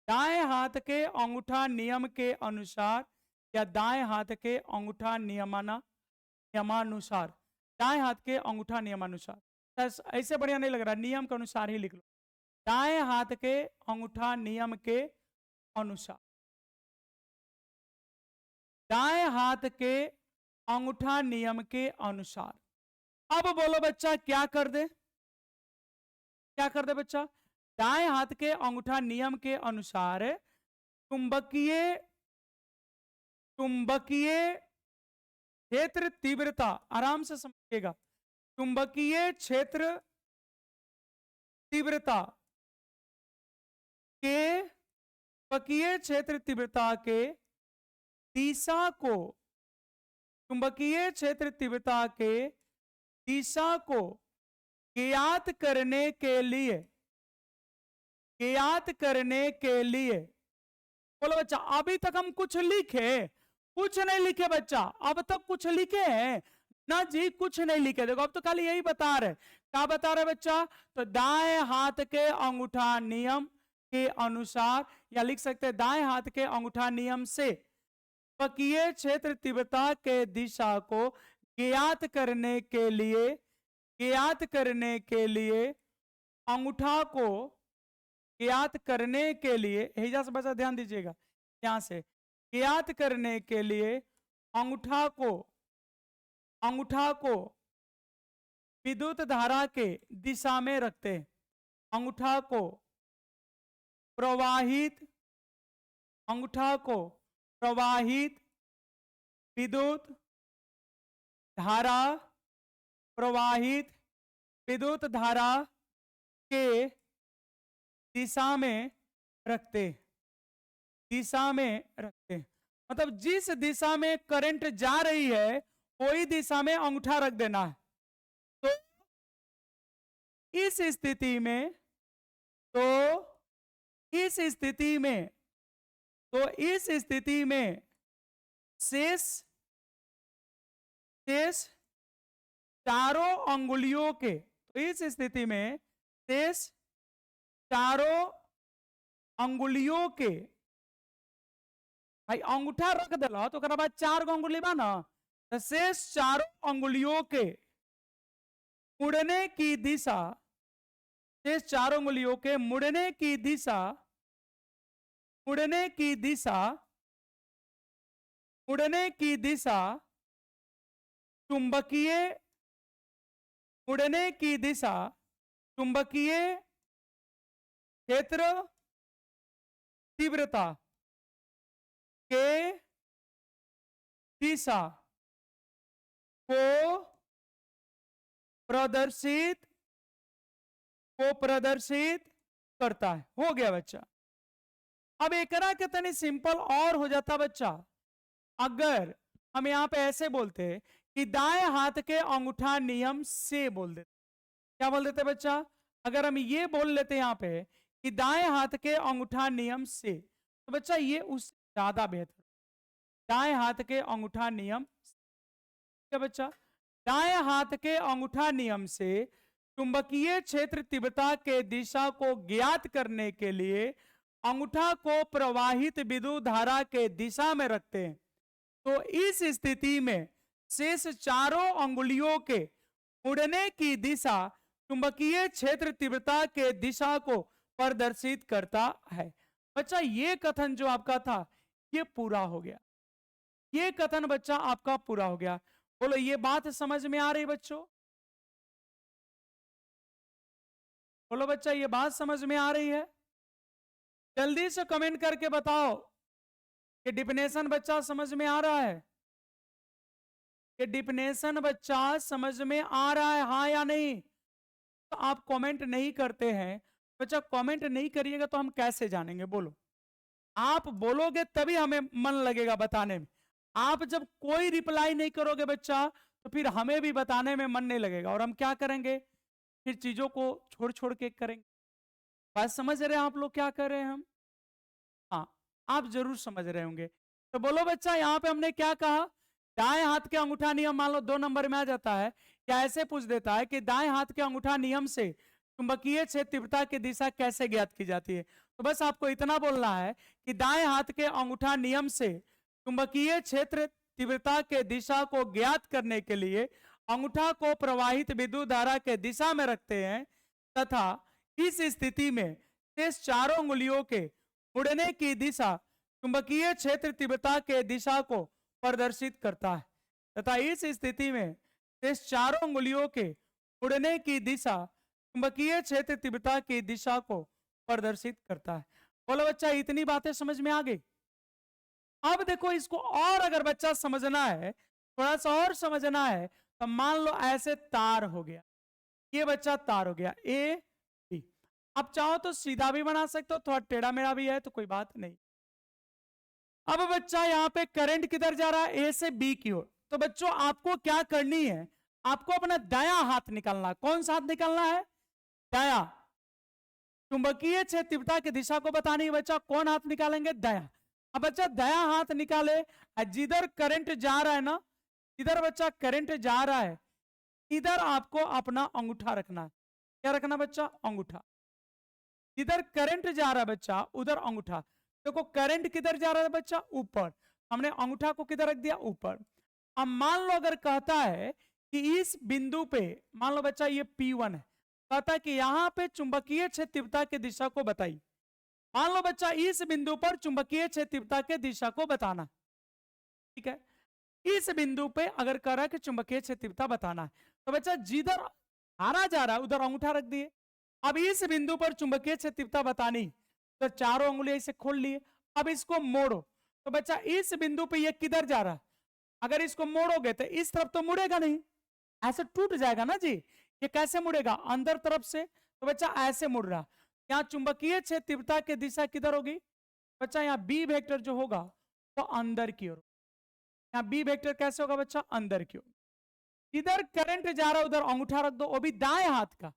दाएं हाथ के अंगूठा नियम के अनुसार, या दाएं हाथ के अंगूठा नियमानुसार, दाएं हाथ के अंगूठा नियमानुसार। ऐसे बढ़िया नहीं लग रहा, नियम के अनुसार ही लिख लो। दाएं हाथ के अंगूठा नियम के अनुसार, दाएं हाथ के अंगूठा नियम के अनुसार। अब बोलो बच्चा, क्या कर दे? क्या कर दे बच्चा? दाएं हाथ के अंगूठा नियम के अनुसार चुंबकीय चुंबकीय क्षेत्र तीव्रता, आराम से समझिएगा, चुंबकीय क्षेत्र तीव्रता के चुंबकीय क्षेत्र तीव्रता के दिशा को, चुंबकीय क्षेत्र तीव्रता के दिशा को ज्ञात करने के लिए, ज्ञात करने के लिए, बोलो बच्चा, अभी तक हम कुछ लिखे? कुछ नहीं लिखे बच्चा, अब तक कुछ लिखे हैं ना जी? कुछ नहीं लिखे। देखो अब तो खाली यही बता रहे। क्या बता रहे बच्चा? तो दाएं हाथ के अंगूठा नियम के अनुसार, या लिख सकते हैं दाएं हाथ के अंगूठा नियम से चुंबकीय क्षेत्र तीव्रता के दिशा को ज्ञात करने के लिए, ज्ञात करने के लिए अंगूठा को, ज्ञात करने के लिए, एजा से बच्चा ध्यान दीजिएगा, यहां से ज्ञात करने के लिए अंगूठा को, अंगूठा को विद्युत धारा के दिशा में रखते हैं। अंगूठा को प्रवाहित, अंगूठा को प्रवाहित विद्युत धारा, प्रवाहित विद्युत धारा के दिशा में रखते, दिशा में रखते। मतलब जिस दिशा में करंट जा रही है वही दिशा में अंगूठा रख देना है। तो इस स्थिति में, तो इस स्थिति में, तो इस स्थिति में शेष शेष चारों अंगुलियों के, तो इस स्थिति में शेष चारों अंगुलियों के, भाई अंगूठा रख दिला तो बाद 4 गो अंगुली बा ना, तो शेष चारों अंगुलियों के मुड़ने की दिशा, शेष चारों अंगुलियों के मुड़ने की दिशा, मुड़ने की दिशा, मुड़ने की दिशा चुंबकीय, मुड़ने की दिशा चुंबकीय क्षेत्र तीव्रता के दिशा को प्रदर्शित को प्रदर्शित करता है। हो गया बच्चा। अब एकरा के तनी सिंपल और हो जाता बच्चा, अगर हम यहां पे ऐसे बोलते कि दाएं हाथ के अंगूठा नियम से बोल देते, क्या बोल देते बच्चा? अगर हम ये बोल लेते यहां पे कि दाएं हाथ के अंगूठा नियम से, तो बच्चा ये उससे ज्यादा बेहतर। दाएं हाथ के अंगूठा नियम, क्या बच्चा? दाएं हाथ के अंगूठा नियम से चुंबकीय क्षेत्र तीव्रता के दिशा को ज्ञात करने के लिए अंगूठा को प्रवाहित विद्युत धारा के दिशा में रखते हैं। तो इस स्थिति में शेष चारों अंगुलियों के मुड़ने की दिशा चुंबकीय क्षेत्र तीव्रता के दिशा को प्रदर्शित करता है। बच्चा ये कथन जो आपका था ये पूरा हो गया। ये कथन बच्चा आपका पूरा हो गया। बोलो ये बात समझ में आ रही बच्चों? बोलो बच्चा ये बात समझ में आ रही है? जल्दी से कमेंट करके बताओ कि डिफिनेशन बच्चा समझ में आ रहा है? कि डिफिनेशन बच्चा समझ में आ रहा है, हाँ या नहीं? तो आप कमेंट नहीं करते हैं बच्चा, कमेंट नहीं करिएगा तो हम कैसे जानेंगे? बोलो, आप बोलोगे तभी हमें मन लगेगा बताने में। आप जब कोई रिप्लाई नहीं करोगे बच्चा तो फिर हमें भी बताने में मन नहीं लगेगा, और हम क्या करेंगे? फिर चीजों को छोड़ छोड़ के करेंगे। बात समझ रहे हैं आप लोग क्या कर रहे हैं हम? हाँ, आप जरूर समझ रहे होंगे। तो बोलो बच्चा, यहां पे हमने क्या कहा? दाएं हाथ के अंगूठा नियम मान लो 2 नंबर में आ जाता है, या ऐसे पूछ देता है कि दाएं हाथ के अंगूठा नियम से चुंबकीय क्षेत्र तीव्रता की दिशा कैसे ज्ञात की जाती है? तो बस आपको इतना बोलना है कि दाएं हाथ के अंगूठा नियम से चुंबकीय क्षेत्र तीव्रता के दिशा को ज्ञात करने के लिए अंगूठा को प्रवाहित विद्युत धारा के दिशा में रखते हैं, तथा इस स्थिति में शेष चारों उंगलियों के मुड़ने की दिशा चुंबकीय क्षेत्र तीव्रता के दिशा को प्रदर्शित करता है, तथा इस स्थिति में शेष चारों उंगलियों के मुड़ने की दिशा चुंबकीय क्षेत्र तीव्रता की दिशा को प्रदर्शित करता है। बोलो बच्चा इतनी बातें समझ में आ गई? अब देखो इसको और अगर बच्चा समझना है, थोड़ा सा और समझना है, तो मान लो ऐसे तार हो गया, ये बच्चा तार हो गया ए बी। अब चाहो तो सीधा भी बना सकते हो, थोड़ा टेढ़ा मेढ़ा भी है तो कोई बात नहीं। अब बच्चा यहाँ पे करंट किधर जा रहा है? ए से बी की ओर। तो बच्चों आपको क्या करनी है? आपको अपना दायां हाथ निकालना है। कौन सा हाथ निकालना है? दायां। चुंबकीय क्षेत्र तीव्रता की दिशा को बतानी है बच्चा, कौन हाथ निकालेंगे? दायां। अब बच्चा दायां हाथ निकाले, जिधर करंट जा रहा है ना, इधर बच्चा करंट जा रहा है, इधर आपको अपना अंगूठा रखना है। क्या रखना बच्चा? अंगूठा। इधर करंट जा रहा है बच्चा, उधर अंगूठा। देखो करंट किधर जा रहा है बच्चा? ऊपर। हमने अंगूठा को किधर रख दिया? ऊपर। अब मान लो अगर कहता है कि इस बिंदु पे, मान लो बच्चा ये P1 है, कहता है कि यहां पे चुंबकीय क्षेत्र तीव्रता की दिशा को बताइए। मान लो बच्चा इस बिंदु पर चुंबकीय क्षेत्र तीव्रता की दिशा को बताना, ठीक है? इस बिंदु पे अगर कह रहा है कि चुंबकीय क्षेत्र तीव्रता बताना है, तो बच्चा जिधर धारा जा रहा है उधर अंगूठा रख दिए। अब इस बिंदु पर चुंबकीय क्षेत्र तीव्रता बतानी, तो चारों उंगलियां इसे खोल लिए। अब इसको मोड़ो, तो बच्चा इस बिंदु पे ये किधर जा रहा है? अगर इसको मोड़ोगे तो इस तरफ तो मुड़ेगा नहीं, ऐसे टूट जाएगा ना जी। ये कैसे मुड़ेगा? अंदर तरफ से। तो बच्चा ऐसे मुड़ रहा। यहाँ चुंबकीय क्षेत्र तीव्रता की दिशा किधर होगी बच्चा? यहाँ बी वेक्टर जो होगा वो अंदर की ओर। यहाँ बी वेक्टर कैसे होगा बच्चा? अंदर की ओर। इधर करंट जा रहा उधर अंगूठा रख दो, वो भी दाएं हाथ का।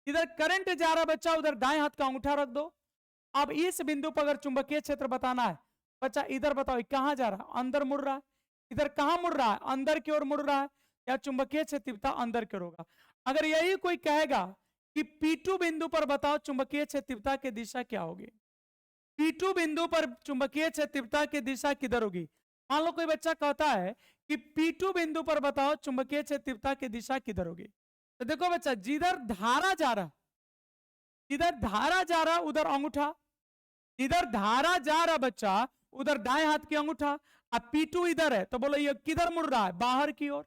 इधर करंट जा रहा बच्चा, उधर दाएं हाथ का अंगूठा रख दो। अब इस बिंदु पर अगर चुंबकीय क्षेत्र बताना है बच्चा, इधर बताओ कहां जा रहा है? अंदर मुड़ रहा है। इधर कहां मुड़ रहा है? अंदर की ओर मुड़ रहा है। या चुंबकीय क्षेत्र तीव्रता अंदर की ओर होगा। अगर यही कोई कहेगा कि P2 बिंदु पर बताओ चुंबकीय क्षेत्र तीव्रता की दिशा क्या होगी? P2 बिंदु पर चुंबकीय क्षेत्र तीव्रता की दिशा किधर होगी? मान लो कोई बच्चा कहता है कि P2 बिंदु पर बताओ चुंबकीय क्षेत्र तीव्रता की दिशा किधर होगी। तो देखो बच्चा, जिधर धारा जा रहा, इधर धारा जा रहा उधर अंगूठा, इधर धारा जा रहा बच्चा उधर दाएं हाथ की अंगूठा। अब P2 इधर है तो बोलो ये किधर मुड़ रहा है? बाहर की ओर।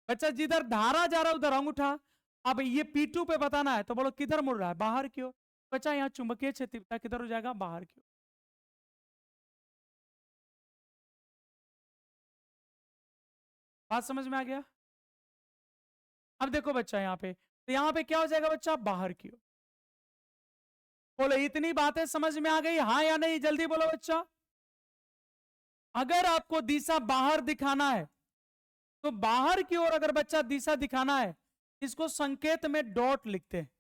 बच्चा जिधर धारा जा रहा उधर अंगूठा। अब ये P2 पे बताना है तो बोलो किधर मुड़ रहा है? बाहर की ओर। बच्चा यहाँ चुंबकीय क्षेत्र तीव्रता किधर हो जाएगा? बाहर की ओर। बात समझ में आ गया? अब देखो बच्चा यहाँ पे तो यहां पे क्या हो जाएगा बच्चा, बाहर की ओर। बोलो इतनी बातें समझ में आ गई, हाँ या नहीं, जल्दी बोलो बच्चा। अगर आपको दिशा बाहर दिखाना है तो बाहर की ओर अगर बच्चा दिशा दिखाना है, इसको संकेत में डॉट लिखते हैं।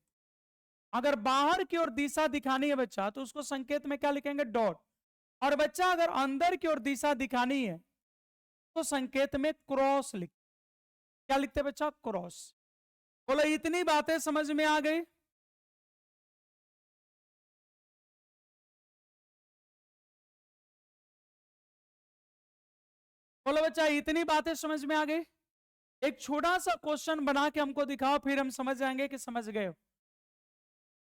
अगर बाहर की ओर दिशा दिखानी है बच्चा तो उसको संकेत में क्या लिखेंगे, डॉट। और बच्चा अगर अंदर की ओर दिशा दिखानी है तो संकेत में क्रॉस लिख, क्या लिखते हैं बच्चा, क्रॉस। बोलो इतनी बातें समझ में आ गई। बोलो बच्चा इतनी बातें समझ में आ गई। एक छोटा सा क्वेश्चन बना के हमको दिखाओ, फिर हम समझ जाएंगे कि समझ गए हो।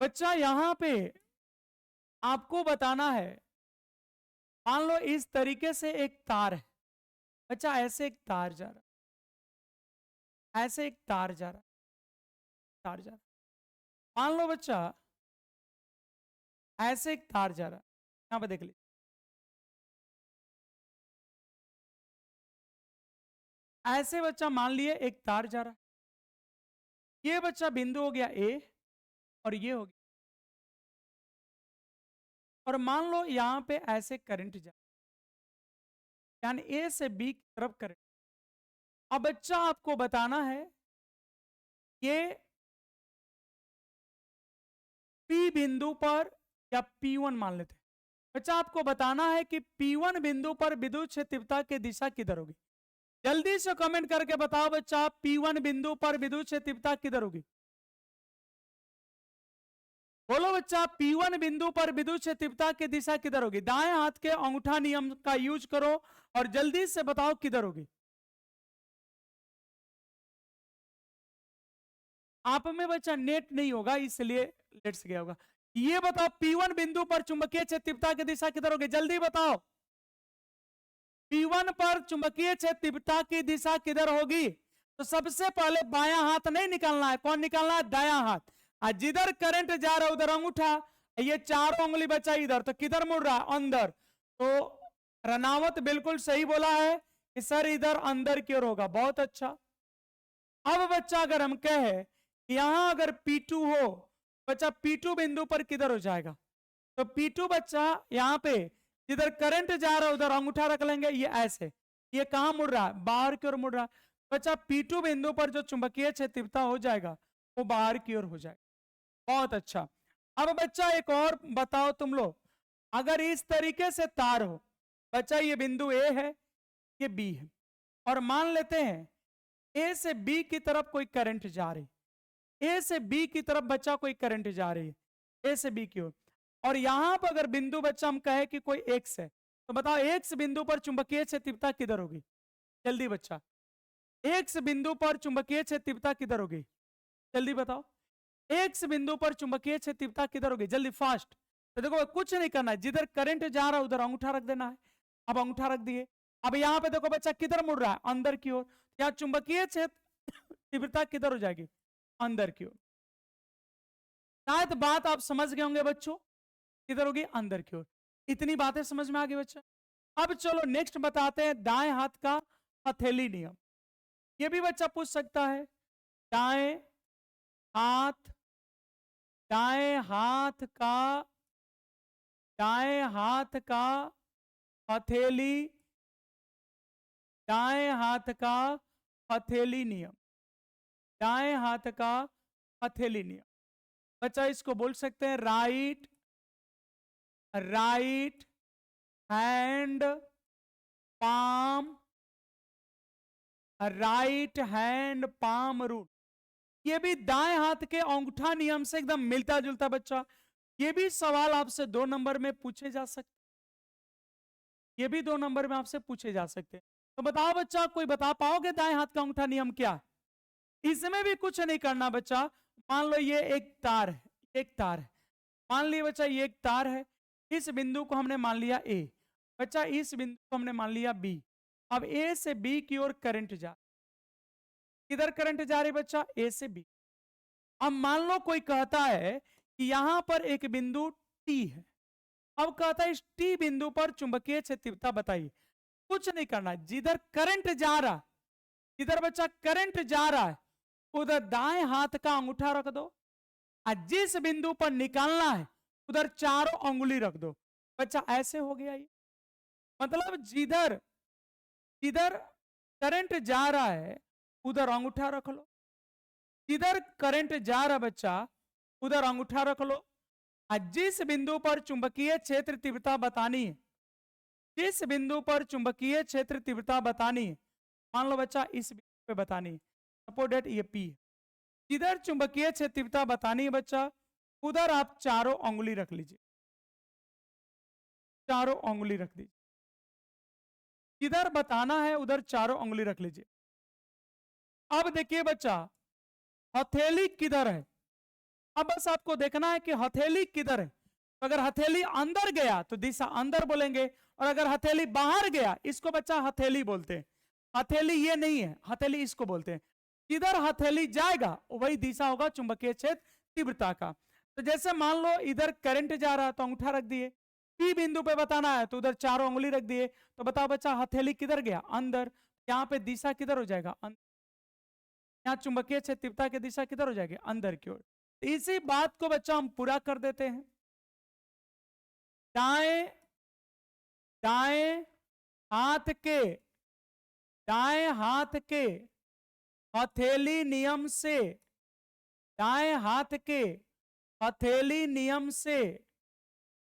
बच्चा यहां पे आपको बताना है, मान लो इस तरीके से एक तार है बच्चा, ऐसे एक तार जा रहा है, ऐसे एक तार जा रहा है, तार जा रहा है। मान लो बच्चा ऐसे एक तार जा रहा है, यहां पे देख लीजिए, ऐसे बच्चा मान लिए एक तार जा रहा है। ये बच्चा बिंदु हो गया ए और ये हो गया, और मान लो यहां पे ऐसे करंट जा, यानी ए से बी की तरफ करंट। अब बच्चा आपको बताना है ये पी बिंदु पर, या P1 मान लेते हैं बच्चा, आपको बताना है कि P1 बिंदु पर विद्युत क्षेत्र तीव्रता की दिशा किधर होगी। जल्दी से कमेंट करके बताओ बच्चा, P1 बिंदु पर विद्युत क्षेत्र तीव्रता किधर होगी। बोलो बच्चा, P1 बिंदु पर विद्युत क्षेत्र तीव्रता की दिशा किधर होगी। दाएं हाथ के अंगूठा नियम का यूज करो और जल्दी से बताओ किधर होगी। आप में बच्चा नेट नहीं होगा इसलिए लेट से गया होगा। ये बताओ P1 बिंदु पर चुंबकीय क्षेत्र तीव्रता की दिशा किधर होगी, जल्दी बताओ। P1 पर चुंबकीय क्षेत्र तीव्रता की दिशा किधर होगी। तो सबसे पहले बायां हाथ नहीं निकालना है, कौन निकालना है, दायां हाथ। जिधर करंट जा रहा है उधर अंगूठा, ये चारों उंगली बचा इधर, तो किधर मुड़ रहा है, अंदर। तो रनावत बिल्कुल सही बोला है कि सर इधर अंदर की ओर होगा, बहुत अच्छा। अब बच्चा अगर हम कहे यहां अगर P2 हो, बच्चा P2 बिंदु पर किधर हो जाएगा। तो P2 बच्चा यहां पे जिधर करंट जा रहा है उधर अंगूठा रख लेंगे, ये ऐसे, ये कहां मुड़ रहा है, बाहर की ओर मुड़ रहा है। बच्चा P2 बिंदु पर जो चुंबकीय क्षेत्र तीव्रता हो जाएगा वो बाहर की ओर हो जाएगा, बहुत अच्छा। अब बच्चा एक और बताओ तुम लोग, अगर इस तरीके से तार हो बच्चा, ये बिंदु ए है, ये बी है, और मान लेते हैं ए से बी की तरफ कोई करंट जा रही, ए से बी की तरफ बच्चा कोई करंट जा रही है, ए से बी की ओर। और यहां पर अगर बिंदु बच्चा हम कहे कि कोई एक्स है, तो बताओ एक्स बिंदु पर चुंबकीय क्षेत्र तीव्रता किधर होगी, जल्दी बच्चा। एक्स बिंदु पर चुंबकीय क्षेत्र तीव्रता किधर होगी, जल्दी बताओ। एक्स बिंदु पर चुंबकीय क्षेत्र तीव्रता किधर होगी, जल्दी फास्ट। तो देखो कुछ नहीं करना है, जिधर करंट जा रहा है उधर अंगूठा रख देना है। अब अंगूठा रख दिए, अब यहां पे देखो बच्चा किधर मुड़ रहा है, अंदर की ओर। यहाँ चुंबकीय क्षेत्र तीव्रता किधर हो जाएगी, अंदर की ओर। शायद बात आप समझ गए होंगे बच्चों, किधर होगी, अंदर की ओर। इतनी बातें समझ में आ गई बच्चा। अब चलो नेक्स्ट बताते हैं दाएं हाथ का हथेली नियम। ये भी बच्चा पूछ सकता है, दाएं हाथ, दाएं हाथ का, दाएं हाथ का हथेली, दाएं हाथ का हथेली नियम, दाएं हाथ का हथेली नियम। बच्चा इसको बोल सकते हैं right, right hand palm, right hand palm rule. ये भी दाएं हाथ के अंगूठा नियम से एकदम मिलता जुलता बच्चा। ये भी सवाल आपसे 2 नंबर में पूछे जा सकते, ये भी 2 नंबर में आपसे पूछे जा सकते हैं। तो बताओ बच्चा, कोई बता पाओगे दाएं हाथ का अंगूठा नियम क्या। इसमें भी कुछ नहीं करना बच्चा। मान लो ये एक तार है, एक तार है, मान लिया बच्चा ये एक तार है, इस बिंदु को हमने मान लिया ए, बच्चा इस बिंदु को हमने मान लिया बी। अब ए से बी की ओर करंट जा, किधर करंट जा रही बच्चा, ए से बी। अब मान लो कोई कहता है कि यहां पर एक बिंदु टी है, अब कहता है इस टी बिंदु पर चुंबकीय क्षेत्र तीव्रता बताइए। कुछ नहीं करना, जिधर करंट जा रहा, जिधर बच्चा करंट जा रहा है उधर दाएं हाथ का अंगूठा रख दो और जिस बिंदु पर निकालना है उधर चारों अंगुली रख दो। बच्चा ऐसे हो गया ये। मतलब जिधर जिधर करंट जा रहा है उधर अंगूठा रख लो, जिधर करंट जा रहा बच्चा उधर अंगूठा रख लो। और जिस बिंदु पर चुंबकीय क्षेत्र तीव्रता बतानी है, जिस बिंदु पर चुंबकीय क्षेत्र तीव्रता बतानी है, मान लो बच्चा इस बिंदु पे बतानी है, सपोज दैट ये पी है, जिधर चुंबकीय क्षेत्र तीव्रता बतानी है बच्चा उधर आप चारों अंगुली रख लीजिए, चारों अंगुली रख दीजिए, जिधर बताना है उधर चारों अंगुली रख लीजिए। अब देखिए बच्चा हथेली किधर है, अब बस आपको देखना है कि हथेली किधर है। तो अगर हथेली अंदर गया तो दिशा अंदर बोलेंगे, और अगर हथेली बाहर गया इसको बच्चा हथेली बोलते हैं। हथेली ये नहीं है, हथेली इसको बोलते हैं। किधर हथेली जाएगा वही दिशा होगा चुंबकीय क्षेत्र तीव्रता का। तो जैसे मान लो इधर करंट जा रहा है तो अंगूठा रख दिए, पी बिंदु पे बताना है तो उधर चारों उंगली रख दिए। तो बताओ बच्चा हथेली किधर गया, अंदर। यहाँ पे दिशा किधर हो जाएगा, यहाँ चुंबकीय क्षेत्र तीव्रता की दिशा किधर हो जाएगी, अंदर की ओर। इसी बात को बच्चा हम पूरा कर देते हैं। दाएं दाएं हाथ के दाएं हाथ के हथेली नियम से, दाएं हाथ के हथेली नियम से,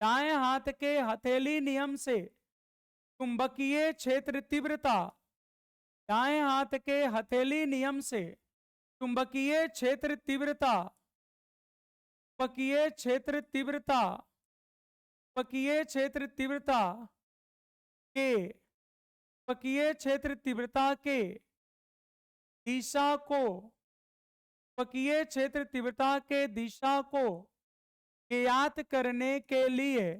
दाएं हाथ के हथेली नियम से चुंबकीय क्षेत्र तीव्रता, दाएं हाथ के हथेली नियम से चुंबकीय क्षेत्र तीव्रता, चुंबकीय क्षेत्र तीव्रता, चुंबकीय क्षेत्र तीव्रता के, चुंबकीय क्षेत्र तीव्रता के दिशा को, चुंबकीय क्षेत्र तीव्रता के दिशा को ज्ञात करने के लिए,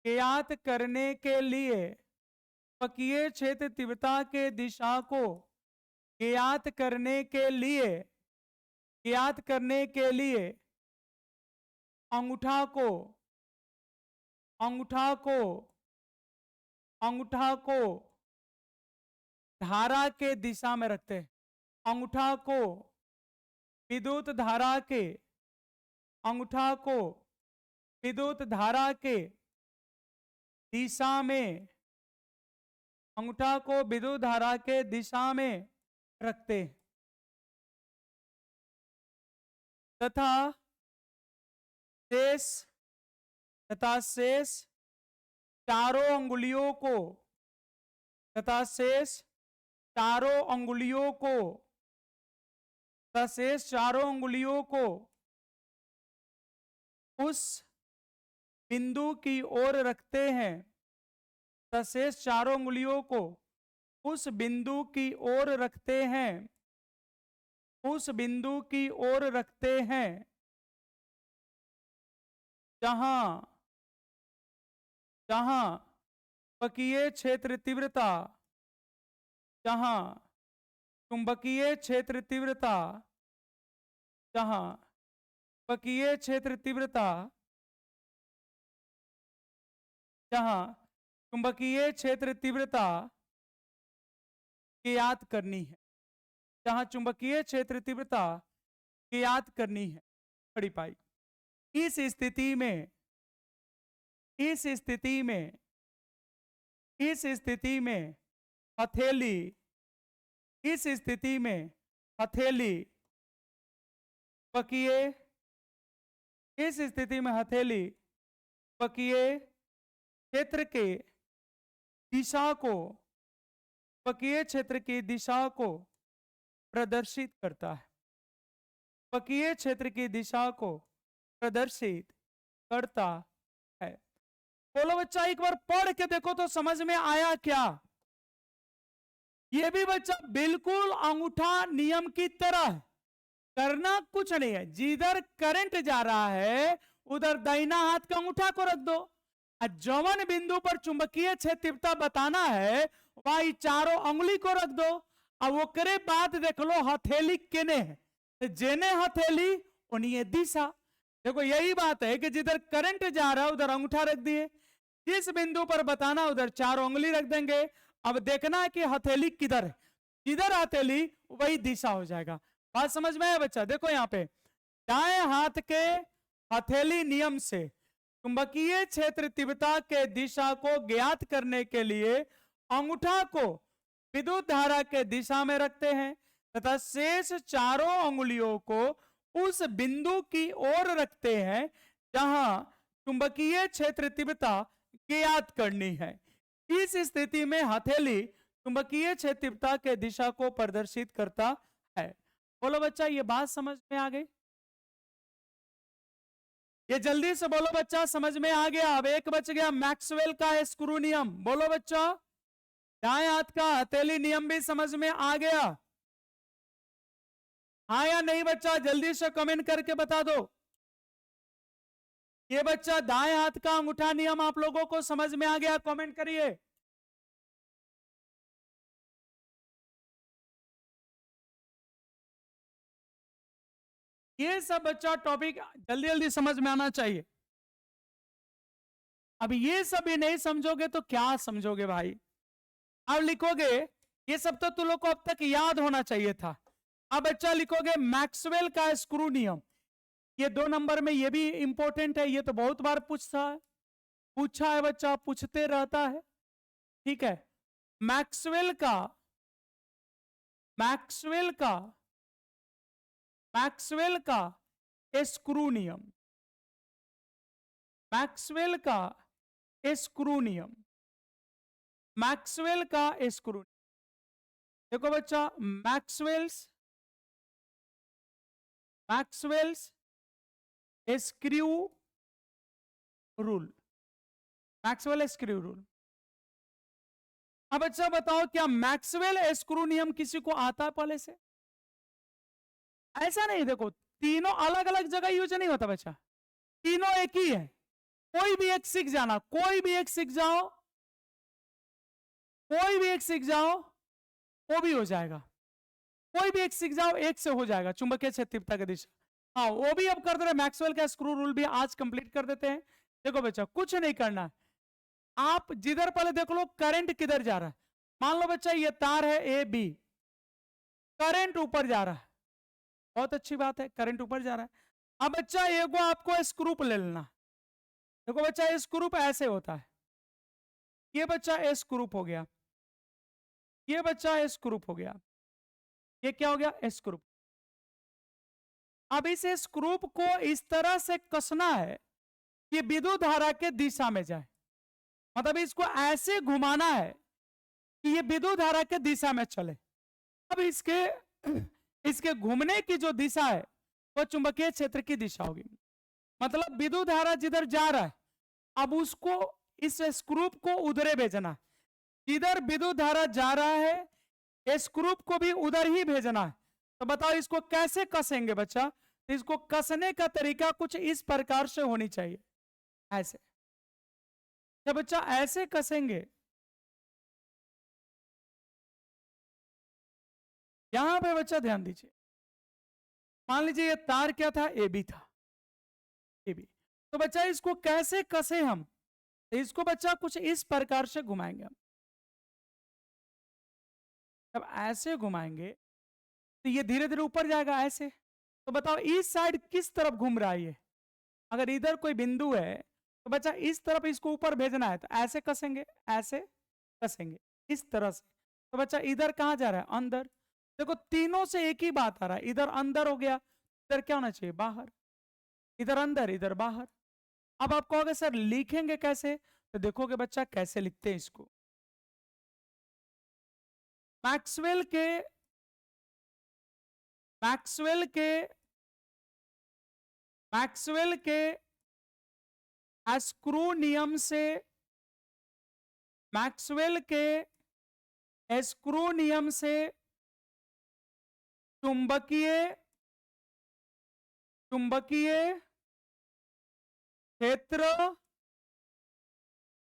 ज्ञात करने के लिए, चुंबकीय क्षेत्र तीव्रता के दिशा को ज्ञात करने के लिए, ज्ञात करने के लिए अंगूठा को, अंगूठा को, अंगूठा को धारा के दिशा में रखते हैं। अंगूठा को विद्युत धारा के, अंगूठा को विद्युत धारा के दिशा में, अंगूठा को विद्युत धारा के दिशा में रखते हैं तथा शेष, तथा शेष चारों अंगुलियों को, तथा शेष चारों अंगुलियों को, तथा शेष चारों अंगुलियों को उस बिंदु की ओर रखते हैं, तथा शेष चारों अंगुलियों को उस बिंदु की ओर रखते हैं, उस बिंदु की ओर रखते हैं जहां, जहां चुंबकीय क्षेत्र तीव्रता, जहां चुंबकीय क्षेत्र तीव्रता, जहां चुंबकीय क्षेत्र तीव्रता, जहां चुंबकीय क्षेत्र तीव्रता ज्ञात करनी है, जहां चुंबकीय क्षेत्र तीव्रता ज्ञात करनी है। खड़ी पाई। इस स्थिति में, इस स्थिति में, इस स्थिति में हथेली, इस स्थिति में हथेली चुंबकीय, इस स्थिति में हथेली चुंबकीय क्षेत्र के दिशा को, चुंबकीय क्षेत्र की दिशा को प्रदर्शित करता है, चुंबकीय क्षेत्र की दिशा को प्रदर्शित करता है। बोलो बच्चा एक बार पढ़ के देखो तो समझ में आया क्या? ये भी बच्चा बिल्कुल अंगूठा नियम की तरह है, करना कुछ नहीं है। जिधर करंट जा रहा है उधर दाहिना हाथ का अंगूठा को रख दो, और जवन बिंदु पर चुंबकीय क्षेत्र तीव्रता बताना है वही चारों अंगुली को रख दो। अब वो करे बात देख लो हथेली केने है, तो जेने हथेली उन्हीं दिशा। देखो यही बात है कि जिधर करंट जा रहा है उधर अंगूठा रख दिए, जिस बिंदु पर बताना उधर चारों उंगली रख देंगे। अब देखना है कि हथेली किधर है, जिधर हथेली वही दिशा हो जाएगा। बात समझ में आया बच्चा? देखो यहाँ पे दाएं हाथ के हथेली नियम से चुंबकीय क्षेत्र तीव्रता के दिशा को ज्ञात करने के लिए अंगूठा को विद्युत धारा के दिशा में रखते हैं तथा शेष चारों अंगुलियों को उस बिंदु की ओर रखते हैं जहां चुंबकीय क्षेत्र तीव्रता ज्ञात करनी है। इस स्थिति में हथेली चुंबकीय क्षेत्र तीव्रता के दिशा को प्रदर्शित करता है। बोलो बच्चा, ये बात समझ में आ गई? ये जल्दी से बोलो बच्चा, समझ में आ गया? अब एक बच गया, मैक्सवेल का स्क्रू नियम। बोलो बच्चा, दाएं हाथ का हथेली नियम भी समझ में आ गया? हाँ या नहीं बच्चा? जल्दी से कमेंट करके बता दो। ये बच्चा दाएं हाथ का अंगूठा नियम आप लोगों को समझ में आ गया? कमेंट करिए। ये सब बच्चा टॉपिक जल्दी जल्दी समझ में आना चाहिए। अब ये सब भी नहीं समझोगे तो क्या समझोगे भाई? अब लिखोगे, ये सब तो तुम लोग को अब तक याद होना चाहिए था। अब बच्चा लिखोगे मैक्सवेल का स्क्रू नियम। ये 2 नंबर में ये भी इंपॉर्टेंट है, ये तो बहुत बार पूछा है बच्चा, पूछते रहता है। ठीक है, मैक्सवेल का मैक्सवेल का मैक्सवेल का स्क्रू नियम, मैक्सवेल का स्क्रू नियम, मैक्सवेल का स्क्रू। देखो बच्चा, Maxwell's screw rule, Maxwell screw rule. अब अच्छा बताओ, क्या मैक्सवेल स्क्रू नियम किसी को आता है पहले से? ऐसा नहीं, देखो तीनों अलग अलग जगह यूज नहीं होता बच्चा, तीनों एक ही है। कोई भी एक सीख जाना, कोई भी एक सीख जाओ, कोई भी एक सीख जाओ, वो भी हो जाएगा। कोई भी एक सीख जाओ, एक से हो जाएगा चुंबकीय क्षेत्र तीव्रता की दिशा। हाँ, वो भी अब कर दे रहे, मैक्सवेल का स्क्रू रूल भी आज कंप्लीट कर देते हैं। देखो बच्चा, कुछ नहीं करना, आप जिधर पहले देख लो करंट किधर जा रहा है। मान लो बच्चा ये तार है ए बी, करंट ऊपर जा रहा है, बहुत अच्छी बात है, करंट ऊपर जा रहा है। अब बच्चा एगो आपको स्क्रूप ले लेना। देखो बच्चा, स्क्रूप ऐसे होता है, ये बच्चा स्क्रूप हो गया, ये बच्चा स्क्रूप हो गया, ये क्या हो गया? स्क्रूप। अब इस स्क्रूप को इस तरह से कसना है कि विद्युत धारा के दिशा में जाए, मतलब इसको ऐसे घुमाना है कि ये विद्युत धारा के दिशा में चले। अब इसके घूमने की जो दिशा है वो चुंबकीय क्षेत्र की दिशा होगी, मतलब विद्युत धारा जिधर जा रहा है, अब उसको इस स्क्रूप को उधरे भेजना, जिधर विद्युत धारा जा रहा है स्क्रूप को भी उधर ही भेजना है। तो बताओ इसको कैसे कसेंगे बच्चा? इसको कसने का तरीका कुछ इस प्रकार से होनी चाहिए, ऐसे। जब बच्चा ऐसे कसेंगे, यहां पे बच्चा ध्यान दीजिए, मान लीजिए ये तार क्या था? ए बी था, ए बी। तो बच्चा इसको कैसे कसे हम? तो इसको बच्चा कुछ इस प्रकार से घुमाएंगे हम। जब ऐसे घुमाएंगे तो ये धीरे धीरे ऊपर जाएगा ऐसे। तो बताओ इस साइड किस तरफ घूम रहा है ये? अगर इधर कोई बिंदु है तो बच्चा इस तरफ इसको ऊपर भेजना है, तो ऐसे कसेंगे, ऐसे कसेंगे इस तरह से। तो बच्चा इधर कहां जा रहा है? अंदर। देखो तीनों से एक ही बात आ रहा है, इधर अंदर हो गया, इधर क्या होना चाहिए? बाहर। इधर अंदर, इधर बाहर। अब आप कहोगे सर लिखेंगे कैसे? तो देखोगे बच्चा कैसे लिखते हैं इसको। मैक्सवेल के मैक्सवेल के मैक्सवेल के स्क्रू नियम से, मैक्सवेल के स्क्रू नियम से चुंबकीय क्षेत्र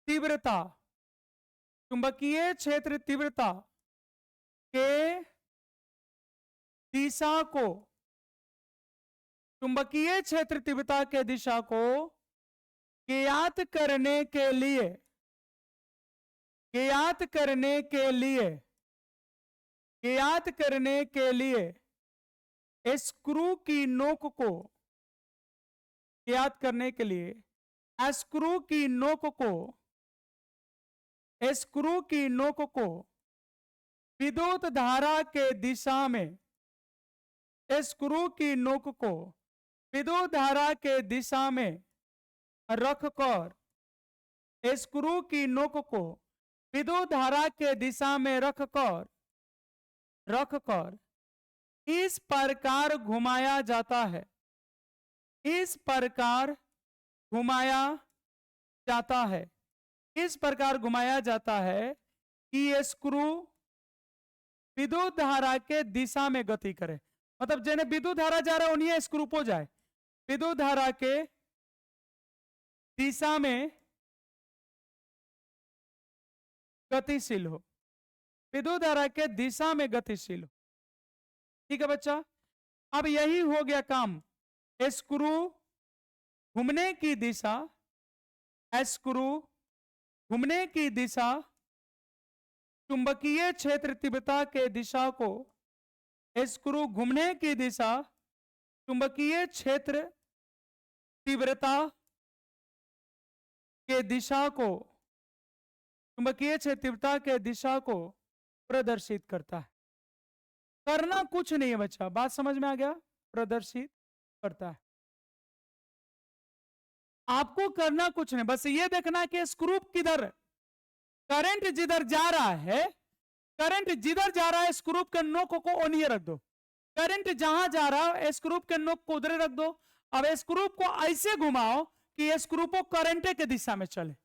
तीव्रता, चुंबकीय क्षेत्र तीव्रता के दिशा को, चुंबकीय क्षेत्र तीव्रता के दिशा को ज्ञात करने के लिए, ज्ञात करने के लिए स्क्रू की नोक को याद करने के लिए स्क्रू की नोक को विद्युत धारा के दिशा में स्क्रू की नोक को विद्युत धारा के दिशा में रखकर स्क्रू की नोक को विद्युत धारा के दिशा में रखकर इस प्रकार घुमाया जाता है। इस प्रकार घुमाया जाता है कि स्क्रू विद्युत धारा के दिशा में गति करे। मतलब जेने विद्युत धारा जा रहा है उन्हीं स्क्रू पो जाए, विद्युत धारा के दिशा में गतिशील हो, विद्युत धारा के दिशा में गतिशील हो। ठीक है बच्चा, अब यही हो गया काम। स्क्रू घूमने की दिशा, स्क्रू घूमने की दिशा चुंबकीय क्षेत्र तीव्रता के दिशा को, स्क्रू घूमने की दिशा चुंबकीय क्षेत्र तीव्रता के दिशा को, चुंबकीय क्षेत्र तीव्रता के दिशा को प्रदर्शित करता है। करना कुछ नहीं है बच्चा, बात समझ में आ गया? प्रदर्शित करता है। आपको करना कुछ नहीं, बस ये देखना है कि स्क्रू किधर, करंट जिधर जा रहा है, स्क्रू के नोक को ओनिए रख दो। करंट जहां जा रहा है स्क्रू के नोक को उधर रख दो। अब स्क्रू को ऐसे घुमाओ कि स्क्रू को करंट के दिशा में चले।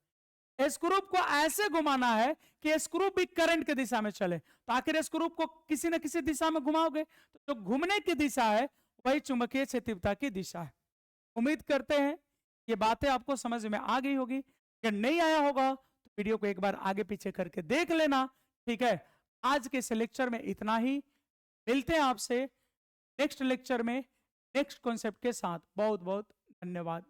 स्क्रू को ऐसे घुमाना है कि स्क्रू भी करंट की दिशा में चले। तो आखिर स्क्रू को किसी न किसी दिशा में घुमाओगे तो जो घूमने की दिशा है वही चुंबकीय क्षेत्र तीव्रता की दिशा है। उम्मीद करते हैं ये बातें आपको समझ में आ गई होगी। अगर नहीं आया होगा तो वीडियो को एक बार आगे पीछे करके देख लेना। ठीक है, आज के इस लेक्चर में इतना ही। मिलते हैं आपसे नेक्स्ट लेक्चर में नेक्स्ट कॉन्सेप्ट के साथ। बहुत बहुत धन्यवाद।